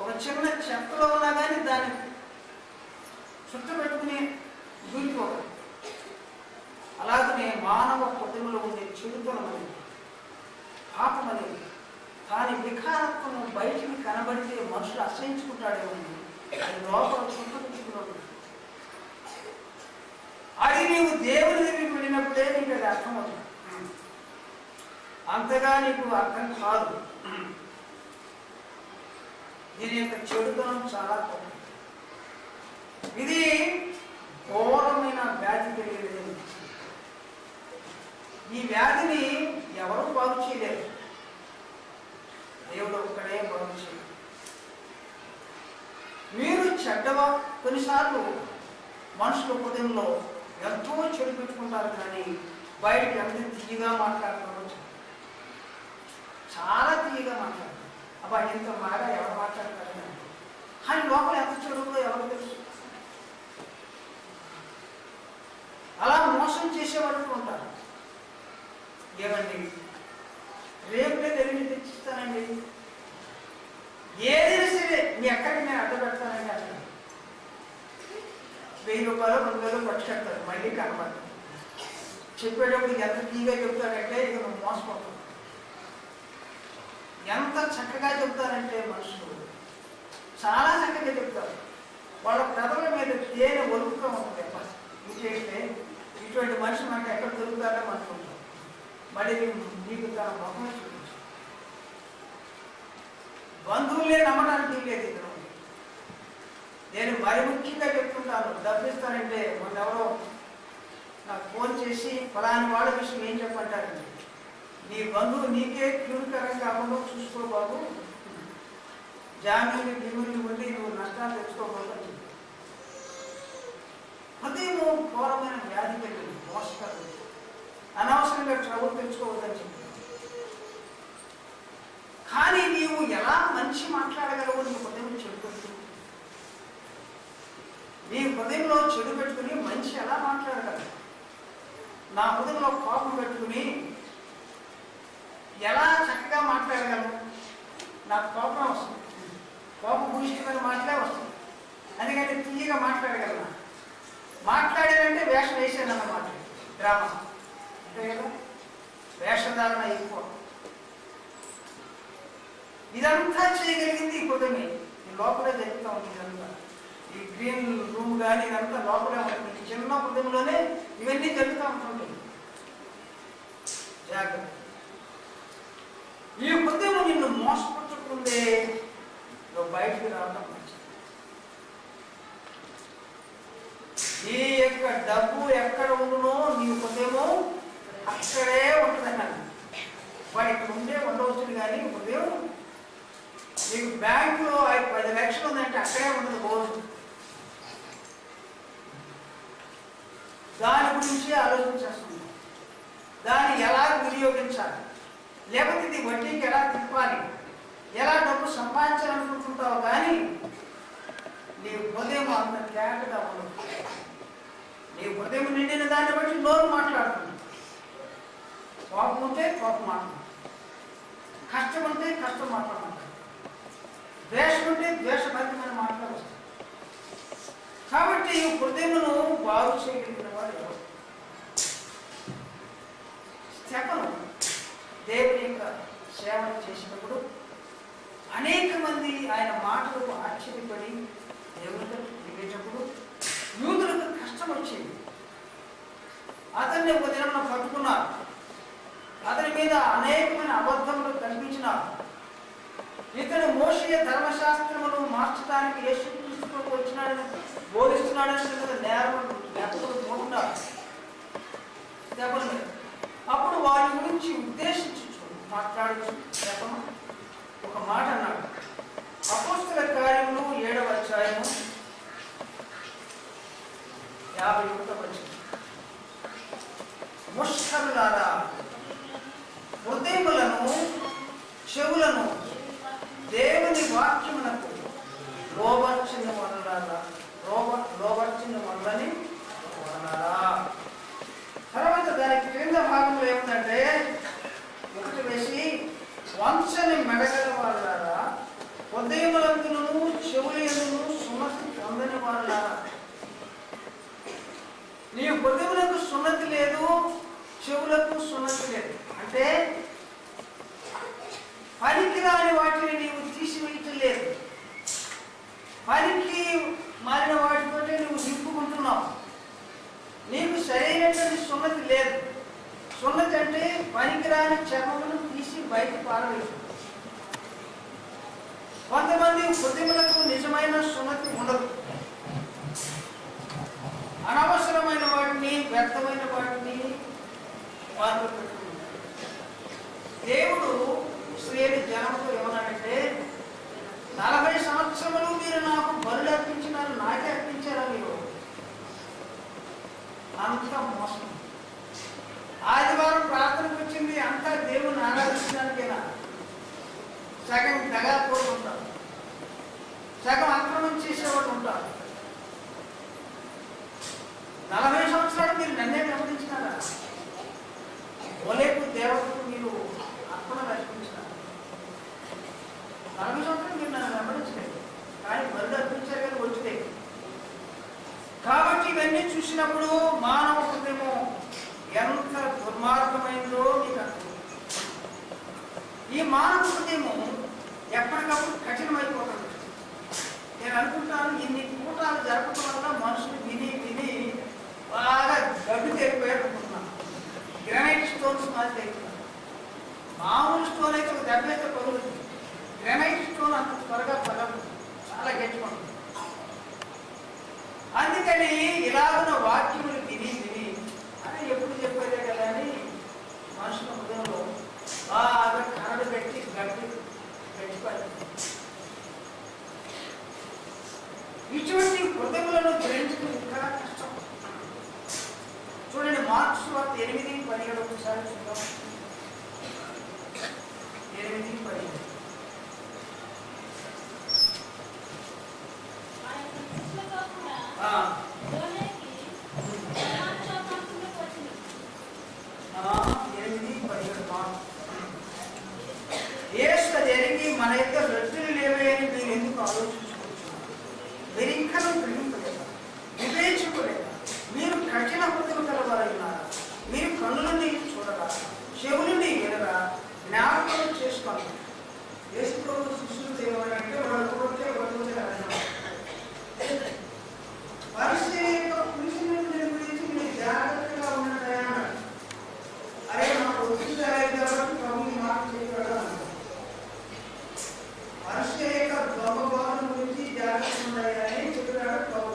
ఒక చిన్న చెత్తలో ఉన్నా కానీ దాన్ని చుట్టబెట్టుకుని దూరిపోతాం. అలాగనే మానవ హృదయంలో ఉండే చెడుతనం అనేది, పాపం అనేది, దాని వికారత్వము బయటికి కనబడితే మనుషులు అసహించుకుంటాడేమో, అది లోపల చుట్టబెట్టుకున్నాడు. అది నీవు దేవుని దగ్గరికి వెళ్ళినప్పుడే నీకు అది అర్థమవుతుంది. అంతగా నీకు అర్థం కాదు. దీని యొక్క చెడుతనం చాలా గొప్ప. ఇది ఘోరమైన వ్యాధి కలిగేది. ఈ వ్యాధిని ఎవరు బాగు చేయలేరు, దేవుడు ఒక్కడే బాగు చేయలేరు. మీరు చెడ్డవా, కొన్నిసార్లు మనుషుల హృదయంలో ఎంతో చెడు పెట్టుకుంటారు, కానీ బయటకు ఎంత తీయగా మాట్లాడుకోవచ్చు, చాలా తీయగా మాట్లాడతారు. అబ్బా ఇంత బాగా ఎవరు మాట్లాడతారని, కానీ లోపల ఎంత చెడుందో ఎవరు తెలుసు. అలా మోసం చేసేవాళ్ళు ఉంటారు. ఏమండి రేపులే తెలివి తెచ్చిస్తానండి, ఏదైనా సరే మీ ఎక్కడికి నేను అడ్డు పెడతానండి అసలు 1000 రూపాయలు 2000 పట్టుకెళ్తారు, మళ్ళీ కనపడతారు. చెప్పేటప్పుడు ఎంత తీగా చెప్తారంటే ఇక నువ్వు మోసపోతావు. ఎంత చక్కగా చెప్తారంటే మనుషులు చాలా చక్కగా చెప్తారు. వాళ్ళ కథల మీద తేనె ఒలుపుతూ ఉంటుంది. ఇంకేంటే ఇటువంటి మనిషి మనకు ఎక్కడ దొరుకుతారో అనుకుంటాం. మరి నీకు తన మొహమే చూపించు. బంధువులే నమ్మడానికి లేదు. ఇక్కడ నేను మరి ముఖ్యంగా చెప్తుంటాను, డబ్బిస్తానంటే మొన్నెవరో నాకు ఫోన్ చేసి ఫలాని వాళ్ళ విషయం ఏం చెప్పంటారండి, నీ బంధువు నీకే క్యూరికరం కాకుండా చూసుకో బాబు, జామీలు గిమ్ములు ఉండి నువ్వు నష్టాలు తెచ్చుకోకూడదు. హృదయము ఘోరమైన వ్యాధి కలిగింది, మోసకరం, అనవసరంగా ట్రబుల్ తెచ్చుకోవద్దని చెప్పి. కానీ నీవు ఎలా మంచి మాట్లాడగలవు? నీ హృదయం చెడు పెట్టుకుని, నీ హృదయంలో చెడు పెట్టుకుని మంచి ఎలా మాట్లాడగలవు? నా హృదయంలో కోపం పెట్టుకుని ఎలా చక్కగా మాట్లాడగలను? నాకు కోపం వస్తుంది, కోపం భూషితమైన మాటలే వస్తుంది. అందుకని తీయగా మాట్లాడగలను. మాట్లాడారంటే వేషం వేసాను అన్నమాట, డ్రామా అంతే కదా, వేషధారణ ఎక్కువ. ఇదంతా చేయగలిగింది ఈ హృదయమే. ఈ లోపలే జరుగుతూ ఉంటుంది. ఇదంతా ఈ గ్రీన్ రూమ్ కానీ ఇదంతా లోపలే ఉంటుంది. చిన్న హృదయంలోనే ఇవన్నీ జరుగుతూ ఉంటుంటాయి. జాగ్రత్త. ఈ హృదయం నిన్ను మోసపుచ్చుకుందే నువ్వు బయటికి రావడం మంచిది. నీ యొక్క డబ్బు ఎక్కడ ఉండునో నీ హృదయము అక్కడే ఉంటుందన్నాను. వాడు ఇక్కడ ఉండే ఉండవచ్చును కానీ హృదయం నీకు బ్యాంకులో 10 లక్షలు ఉందంటే అక్కడే ఉండదు రోజు. దాని గురించి ఆలోచించేస్తుంది, దాన్ని ఎలా వినియోగించాలి, లేకపోతే ఇది వడ్డీకి ఎలా తిప్పాలి, ఎలా డబ్బు సంపాదించాలనుకుంటుంటావు. కానీ నీ హృదయం అంత తేటగా ఉండదు. నీ హృదయం నిండిన దాన్ని బట్టి నోరు మాట్లాడుతుంది. కోపం ఉంటే కోపం మాట్లాడు, కష్టం ఉంటే కష్టం మాట్లాడమంటాడు, ద్వేషం ఉంటే ద్వేషభరితమైన మాటలు వస్తాయి. కాబట్టి హృదయమును బాగు చేయగలిగిన వాడు ఎవరు? స్టెఫను దేవుని యొక్క సేవ చేసినప్పుడు అనేక మంది ఆయన మాటలకు ఆశ్చర్యపడి దేవునితో దిగేటప్పుడు యూదులకు కష్టం వచ్చేది. అతన్ని ఒక దినం పట్టుకున్నారు, అతని మీద అనేకమైన అబద్ధములు కల్పించినారు. ఇతడు మోషే ధర్మశాస్త్రమును మార్చడానికి యేసుక్రీస్తుకు వచ్చినాడని బోధిస్తున్నాడని నేరం ఎక్కడున్నారు. అప్పుడు వారి గురించి ఉద్దేశించు మాట్లాడుచు ఒక మాట అన్నాడు. అపోస్తల కార్యములు 7వ అధ్యాయము 51వ వచనం. ముష్కరులారా, హృదయములను చెవులను దేవుని వాక్యమునకు లోబర్చిన వల్లని వదలారా. తర్వాత దానికి క్రింద భాగంలో ఏమిటంటే 1 వేసి వంశని మెడగల వాళ్ళారా, హృదయములందును చెవులందును సున్నతి పొందని వాళ్ళారా. నీ హృదయములకు సున్నతి లేదు, చెవులకు సున్నతి లేదు అంటే పనికిరాని వాటిని నీవు తీసివేయటం లేదు, పనికి మారిన వాటితో నువ్వు నింపుకుంటున్నావు. నీకు సరైనటువంటి సున్నతి లేదు. సున్నతి అంటే పనికిరాని చర్మమును తీసి బయట పారవేయడం. కొంతమంది హృదయములకు నిజమైన సున్నతి ఉండదు. అనవసరమైన వాటిని, వ్యర్థమైన వాటిని వారు పెట్టుకుంటారు. దేవుడు ఇశ్రాయేలు జనముతో ఏమన్నాడంటే 40 సంవత్సరములు మీరు నాకు బలులు అర్పించినారు, నాకే అర్పించారా? మీరు అంత మోసం. ఆ దేవతకు మీరు అర్పణ అర్పించారు. 40 సంవత్సరాలు మీరు నన్ను వెంబడించలేదు, కానీ బరుడు అర్పించారు కానీ వచ్చేది. కాబట్టి ఇవన్నీ చూసినప్పుడు మానవ హృదయము ఎంత దుర్మార్గమైందో మీకు అర్థం. ఈ మానవ హృదయము ఎప్పటికప్పుడు కఠినమైపోతుంది. నేను అనుకుంటాను, ఇన్ని కూటాలు జరపడం వల్ల మనుషులు విని విని బాగా గడ్డు తెరిపోయారు అనుకుంటున్నాను. గ్రానైట్ స్టోన్స్ మాది అవుతున్నారు. మామూలు స్టోన్ అయితే ఒక దెబ్బ అయితే పగులుతుంది, గ్రానైట్ స్టోన్ అంత త్వరగా పగలదు, చాలా గట్టిపడుతుంది. అందుకని ఇలాగున్న వాక్యములు విని విని అని ఎప్పుడు చెప్పేదే కదా అని మనుషుల హృదయంలో బాగా కరడు పెట్టి గట్టిపడి ఇటువంటి హృదయములను గ్రహించడం ఇంకా కష్టం. చూడండి, మార్క్స్ వార్త 8:17 ఒకసారి చూద్దాం. 8:17. యేసు జరిగి మన యొక్క రొట్టెలు లేవే అని మీరు ఎందుకు ఆలోచించుకుంటున్నారు? మీరు ఇంకా గ్రహింపలేదా? వివేచింపలేదా? మీరు కఠిన హృదయం కలవారైనారా? మీరు కన్నులని చూడరా, చెవులని వినరా? జ్ఞాపకం చేసుకోండి. యేసు ప్రభు శిష్యులు ఏమంటే వాళ్ళు కొట్టే పరిస్థితి గురించి మీరు జాగ్రత్తగా ఉన్నాయా? అరే నాకు వచ్చింది కాబట్టి ప్రభుని మాట చేయగలరా? పరిస్థితి యొక్క దొంగబాధ గురించి జాగ్రత్తగా ఉన్నాయా అని చెప్పాడు ప్రభు.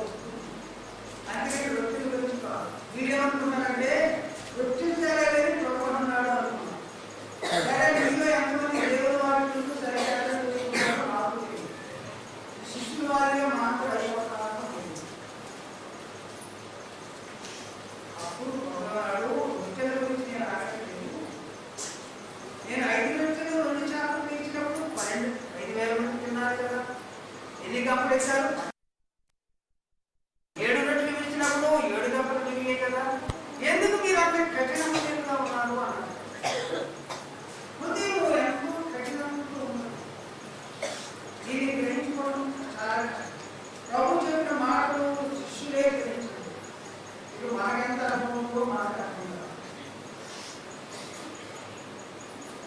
అందుకే రొట్టెల గురించి కాదు. వీడేమంటున్నారంటే రొట్టెలేని ప్రభు అన్నాడు అనుకున్నాను. సరే, మీలో ఎంతమంది దేవుడు వాటి సరిగ్గా చూసుకుంటారో నాకు తెలియదు. శిష్యుల వారిగా మాట్లాడు అయిపోతాను. అప్పుడు ప్రభువాడు రొట్టెల గురించి నేను రాయట్లేదు. నేను 5 రొట్టెలు 2 చేపలు ఇచ్చినప్పుడు 5,000 మంది తిన్నారు కదా. ఎన్ని కప్పులు ఇచ్చారు? 7 రొట్టెలు ఇచ్చినప్పుడు 7 కప్పులు మిగిలాయి కదా. ఎందుకు మీరు అక్కడ కఠినంగా ఉన్నారు అన్నారు. హృదయం ఎంతో కఠినంగా ఉన్నారు. దీన్ని గ్రహించుకోవడం చాలా ప్రభు చెప్పిన మాటలు శిష్యులే గ్రహించారు. ఇప్పుడు మనకెంత అనుభవంలో మనకు అర్థం కాదు.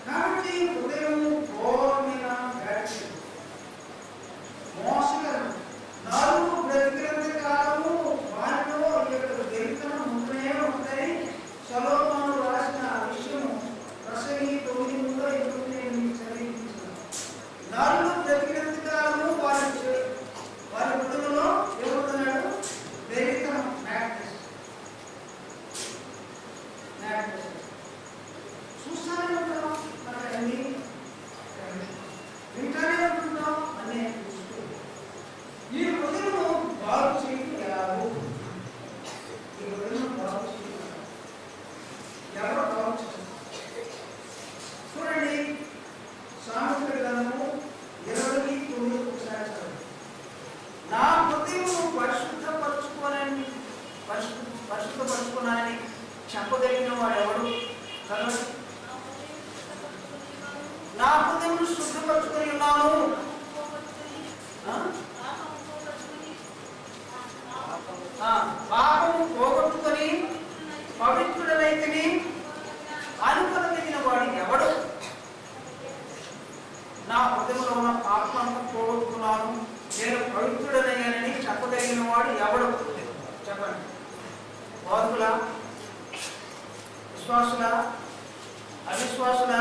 కాబట్టి హృదయము ఘోరమైన వ్యాధి, మోసకరం. నాలుగు బ్రతికినంత కాలము వారిలో దరిద్రం ఉంటూనే ఉంటాయి. సొలొమోను రాసిన విషయము ప్రసంగి 9:8 చదివించాను. నాలుగు బ్రతికినంత కాలము వారి హృదయంలో ఏమవుతున్నాడు? దరిద్రం, చూస్తానే ఉంటాం, మనకి అన్ని వింటానే ఉంటున్నాం అనే చూస్తూ ఈ హృదయము బాగు చేయడం ఎలాగో, ఈ హృదయం బాగు చేయడం ఎవరో బాగు చేస్తారు. చూడండి, సామెతల గ్రంథము 20:9 ఒకసారి చదవండి. నా హృదయము పరిశుద్ధపరచుకున్నానని చెప్పగలిగిన వాడు ఎవడు? నా హృదయమును శుద్ధపరచుకొని ఉన్నాను. పాపము పోగొట్టుకొని పవిత్రుడనైతిని అనుకొనగలిగిన వాడు ఎవడు? నా హృదయంలో ఉన్న పాపంతా పోగొట్టుకున్నాను, నేను పవిత్రుడనయ్యానని చెప్పగలిగిన వాడు ఎవడు? చెప్పండి. బోధకుల, విశ్వాసుల, అవిశ్వాసుల,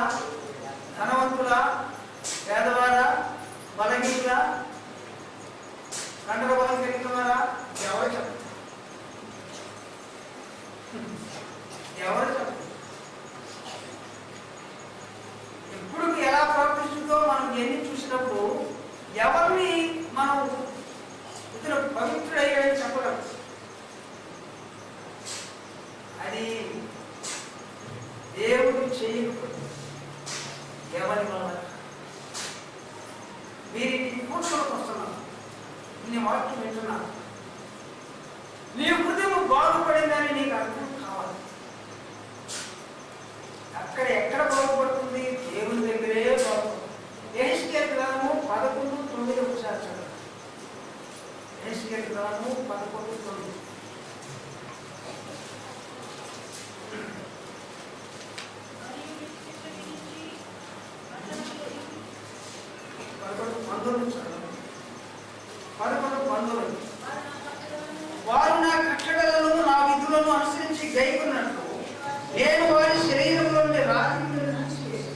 ధనవంతుల, పేదవార, బలహీనుల, కండల బలం కలిగిన వారా? ఎవరు చెప్పండి? ఎవరు చెప్పండి? ఎప్పుడు ఎలా ప్రవర్తిస్తుందో మనం ఎన్ని చూసినప్పుడు ఎవరిని మనం ఇతను పవిత్రుడయ్యాడని చెప్పగలం. అది దేవుడు చేయకపోతే ఎవరి వల్ల? మీరు ఈ కూర్చోకి వస్తున్నాను, నీ వాక్యం వింటున్నాను, నీ హృదయం బాగుపడిందని నీకు అర్థం కావాలి. అక్కడ ఎక్కడ బాగుపడుతుంది? దేవుని దగ్గరే బాగుపడుతుంది. యెహెజ్కేలు గ్రంథము 11:9 ఒకసారి చదవండి. యెహెజ్కేలు గ్రంథము 11:9. వారు నా కట్టడలను నా విధులను అనుసరించి గైకొన్నట్టు నేను వారి శరీరంలో నుండి రాజకీయాలను తీసివేసి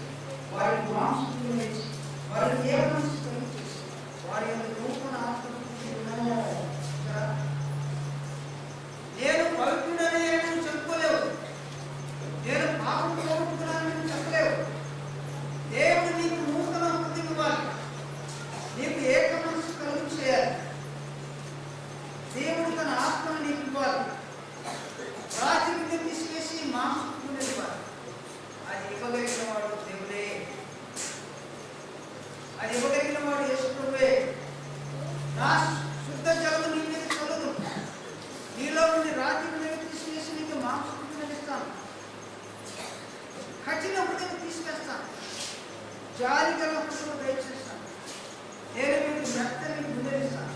వారి మాంసమును వేసి వారి దేవతను చేసి వారి యొక్క నూతన ఆత్మను నేను పవిత్రుడనే చెప్పుకోలేవు, నేను పాపం పోగొట్టుకున్నానని చెప్పలేవు. దేవుడు నీకు నూతన బుద్ధి ఇవ్వాలి, నీకు ఏక మనసు కలుగు చేయాలి. దేవుడు తన ఆత్మను నీకు ఇవ్వాలి, రాజకీయ తీసివేసి మాంసము ఇవ్వాలి. అది ఇవ్వగలిగిన వాడు దేవుడే, అది ఇవ్వగలిగిన వాడు యేసుప్రభువే. నా శుద్ధ జలము నీ మీద చల్లును, నీలో నుండి రాజకీయ తీసివేసి నీకు మాంసము ఇస్తాను, కఠిన హృదయం తీసుకెస్తాను, జాలి గల హృదయం దయచేస్తాను, నేను మీకు మెత్తని గుండెనిస్తాను,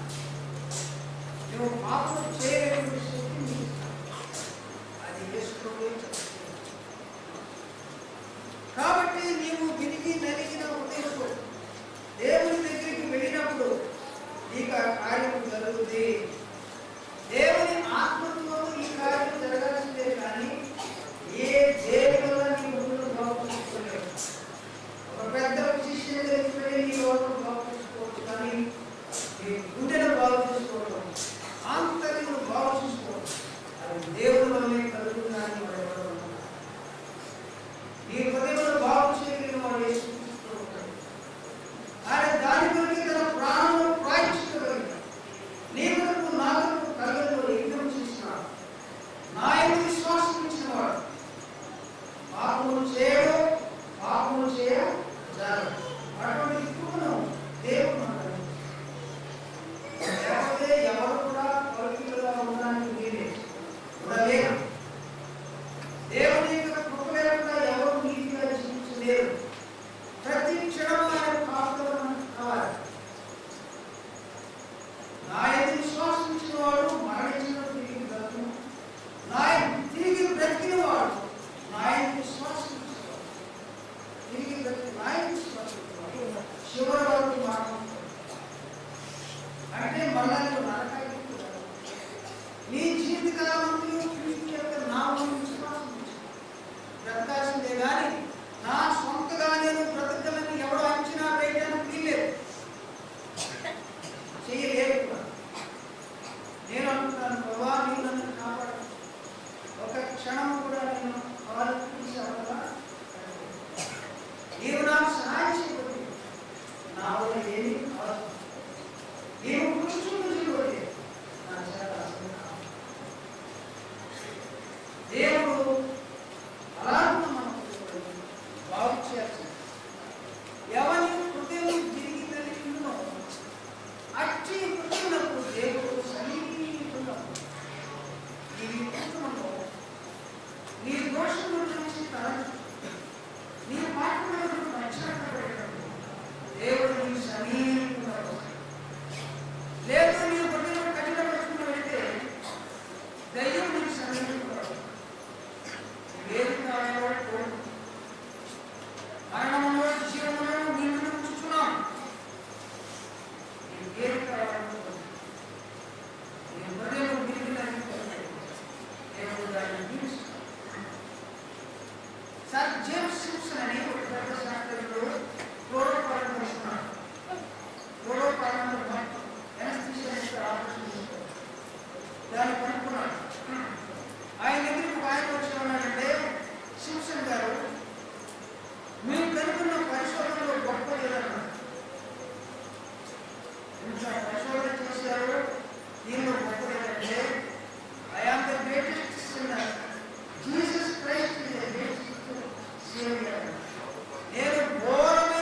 నువ్వు పాపం చేయలేని శక్తి నీకు ఇస్తాను. అది యేసుప్రభువే చెప్తాడు. కాబట్టి నీవు విరిగి నలిగిన హృదయంతో దేవుని దగ్గరికి వెళ్ళినప్పుడు నీకు ఆ కార్యం జరుగుతుంది. దేవుని ఆత్మతో ఈ కార్యం జరగాల్సిందే, కానీ ఏ దేవుల నీ ముందు బాగుపరుచుకోలేవు. ఒక పెద్ద శిష్యుని దగ్గరికి వెళ్ళి నీ లోపల బాగుపరుచుకోవచ్చు, కానీ నీ గుండెను బాగు చేసుకోవడం, ఆంతర్యం బాగు చేసుకోవడం అది దేవుని వల్లే కలుగుతుందని నీ హృదయంలో బాగు చేయగలిగిన వాడు యేసుక్రీస్తు ఉంటాడు. ఆయన దాని కొరకు తన ప్రాణంలో ప్రాయశ్చిత్తగలిగాడు. నీ కొరకు నా కొరకు కలుగులో యజ్ఞం చేసినాడు. నా యందు విశ్వాసం ఉంచిన వాడు పాపము చేయడు, పాపము చేయజాలడు. అటువంటి కృపను దేవుడు మనకు లేకపోతే ఎవరు కూడా పవిత్రులుగా ఉండడానికి వీలేదు, ఉండలేరు. దేవుని యొక్క కృప లేకుండా ఎవరు నీతిగా జీవించలేరు. ప్రతి క్షణం ఆయన కాపుదల మనకు కావాలి. నా యందు విశ్వాసం ఉంచిన వాడు మరణించిన తిరిగి బ్రతుకును, తిరిగి బ్రతికిన వాడు నా యందు విశ్వాసం ఉంచిన వాడు తిరిగి బ్రతికి నా యందు విశ్వాసం ఉంచిన వాడు చివరి వరకు మాట్లాడుతాడు. అంటే మళ్ళా నరకానికి నీ జీవితకాలంలో క్రీస్తు యొక్క నామమును విశ్వాసం బ్రతకాల్సిందే, కానీ నా సొంతగా నేను బ్రతకగలని ఎవడో అంచనా వేయడానికి వీల్లేదు, చేయలేదు కూడా. నేను అనుకుంటాను, ప్రభా నీవు నన్ను కాపాడు, ఒక క్షణం కూడా నేను కాలు తీసేవా, నీవు నాకు సహాయం చేయబడి నా వల్ల ఏమీ కాదు, నీవు కూర్చుంటూ చేయబడి నా చేత అసలు కాదు. దేవుడు అలాంటి మనం బాగు చేయాల్సింది. ఎవరి హృదయం తిరిగి తెలియను అట్టి హృదయములకు దేవుడు సమీపంలో నీ కుటుంబంలో నీ దోషముల నుంచి తరలి నీ పాపములను రక్షించబడేటప్పుడు దేవుడు నీ సమీపంలో లేదు. నీ హృదయం కఠినపరుచుకుని వెళితే దయ్యం నీకు సమీపంలో ఏది కావాలో కోరు. మరణంలో జీవనంలో నిన్ను ఉంచుతున్నాం, ఏది కావాలో నీ హృదయం విరిగినది దేవుడు దాన్ని దీవిస్తాడు. సర్ జేమ్స్ సింప్సన్ అని ఒక పెద్ద శాస్త్రజ్ఞుడు క్లోరోఫార్మ్ తీసుకున్నాడు. క్లోరోఫార్మ్ ఎనస్థీషియా ఆపరేషన్ చేస్తాడు. దాన్ని కనుక్కున్నాడు. ఆయన దగ్గరికి ఆయన వచ్చి ఉన్నాడంటే, సింప్సన్ గారు మీరు కనుక్కున్న పరిశోధనలో గొప్ప లేదన్నాడు. పరిశోధన చేశారు, దీనిలో గొప్ప లేదంటే I am the greatest sinner, Jesus Christ is the greatest saviour. నేను ఘోరమైన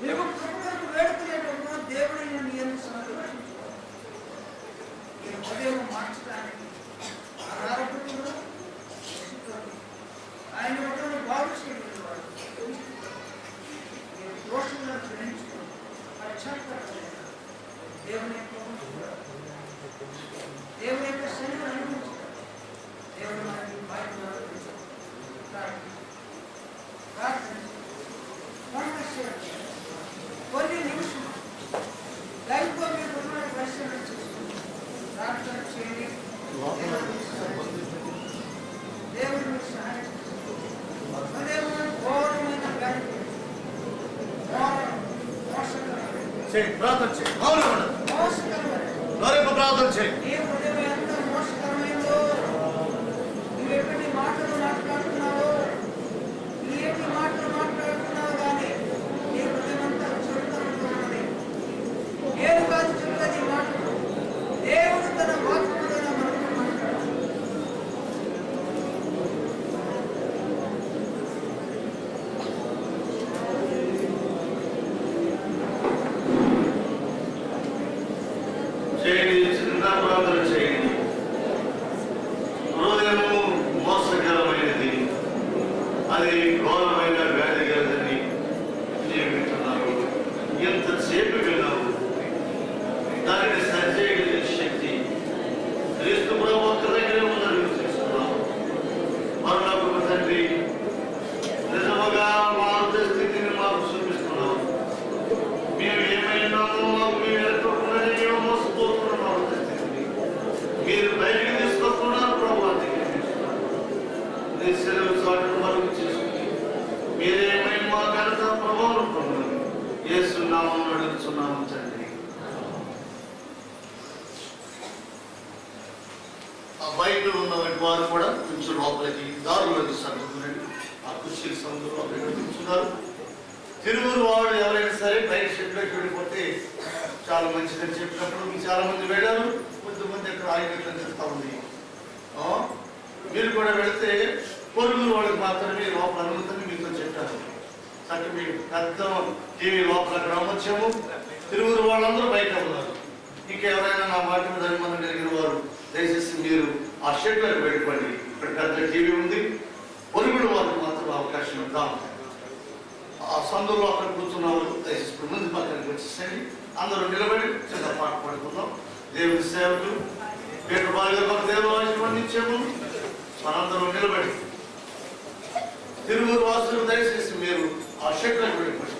నీవు కృపకు వేడుకునేటప్పుడు దేవుడిని నియమిస్తున్నాడు. ఈ ఉదయం మార్చడానికి ఆధారపడుతున్నాడు. ఆయన ఒకరు బాగు చేయగలిగేవాడు. నేను దోషంగా గ్రహించుకుని పశ్చాత్తాపడలేదు. దేవుని యొక్క శరీరం అనుభవించాడు. దేవుడు మనకి బాధ్యత కొన్ని నిమిషం లైఫ్లో మీరు ప్రశ్న ప్రార్థన చేయండి. దేవుడు మీకు సహాయం చేస్తారు. ఘోరమైన ఉదయం ఎంత మోసకరమైందో, నువ్వు ఎక్కడి మాటలు మాట్లాడుతున్నావో, ఏమి మాటలు మాట్లాడుతున్నావు కానీ నీ హృదయం అంతా చురుకరంతో ఉన్నది. నేను కాదు చెప్తుంది ఈ మాటలు, దేవుడు తన వాక్యములను మనకు మాట్లాడాడు. చిన్న ప్రార్థన చేయండి. హృదయము మోసకరమైనది, అది ఘోరమైన వ్యాధి కలదని నియమిస్తున్నారు. ఎంతసేపు విన్నావు, దానిని సరిచేయగలిగే శక్తి క్రీస్తు ప్రభు ఒక్క దగ్గర ఉందని చూస్తున్నావు. మరణపు తండ్రి, నిజముగా మా స్థితిని మాకు చూపిస్తున్నావు. మేము ఏమైనామో మాకు మేము ఎదుర్కొకుండా మేము మోసపోతున్నాం. మా స్థితిని మీరు బయటికి తీసుకోకుండా ప్రభు నీ సెలవు చాటును మరుగు చేసుకుని మీరేమై మా ఘనత ప్రభావం పొందాలి. యేసు నామమున అడుగుతున్నాము తండ్రి. ఆ బయట ఉన్నటువంటి వారు కూడా కొంచెం లోపలికి దారులకు సర్దుకునండి. ఆ కుర్చీలు సముద్రంలో కూర్చున్నారు. తిరువురు వాడు ఎవరైనా సరే బయట షెడ్లోకి వెళ్ళిపోతే చాలా మంచిదని చెప్పినప్పుడు చాలా మంది వెళ్ళారు. కొంతమంది అక్కడ ఆగినట్లని చెప్తా ఉంది. మీరు కూడా వెళితే పొరుగురు వాళ్ళకి మాత్రమే లోపల అనుమతిని మీతో చెప్పారు. చక్కగా మీకు పెద్ద టీవీ లోపల గ్రామోత్సవము, తిరువురు వాళ్ళందరూ బయట ఉన్నారు. ఇంకెవరైనా నా మాట మీద అనుమానం కలిగిన వారు దయచేసి మీరు ఆ షెడ్లోకి వెళ్ళిపోండి. ఇక్కడ పెద్ద టీవీ ఉంది. పొరుగుడు వాళ్ళకి మాత్రం అవకాశం ఇద్దాం. ఆ సందులో అక్కడ కూర్చున్నారు. దయచేసి ముందు పక్కనకి వచ్చేసండి. అందరూ నిలబడి చిన్న పాట పాడుకుందాం. దేవుని సేవకులు పేరు బాగా దేవుడు ఆశీర్వదించాము. మనందరూ నిలబడి తిరువురు వాసులు దయచేసి మీరు ఆ షెడ్లోకి వెళ్ళిపోండి.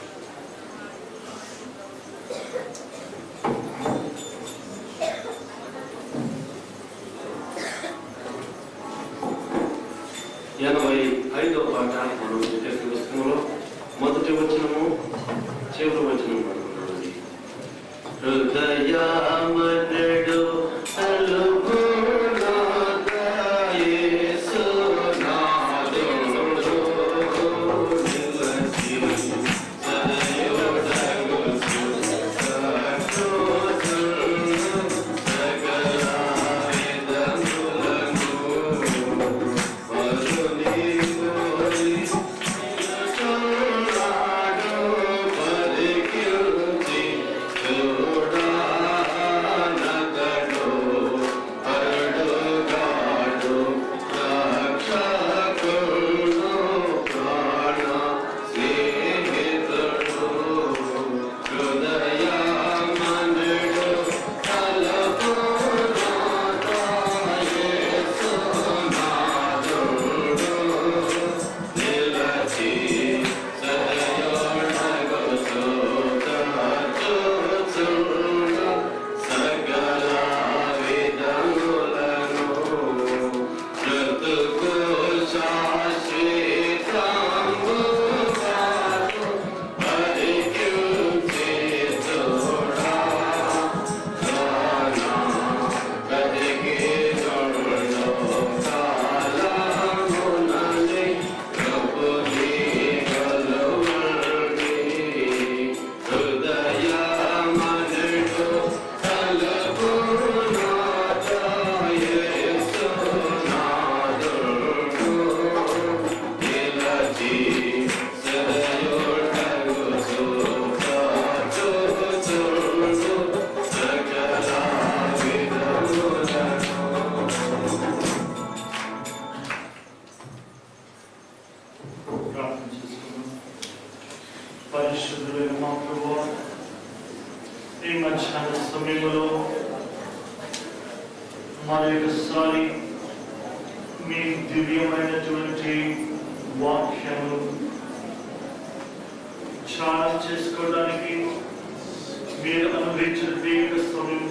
పాట మనం తెలుగు పుస్తకంలో మొదటి వచనము చివరి వచనం అనుకున్నామండి. హృదయమనడు ఈ మధ్యాహ్న సమయంలో మరొకసారి మీ దివ్యమైనటువంటి వాక్యములు ధ్యానం చేసుకోవడానికి మీరు అనుభవించిన సమయం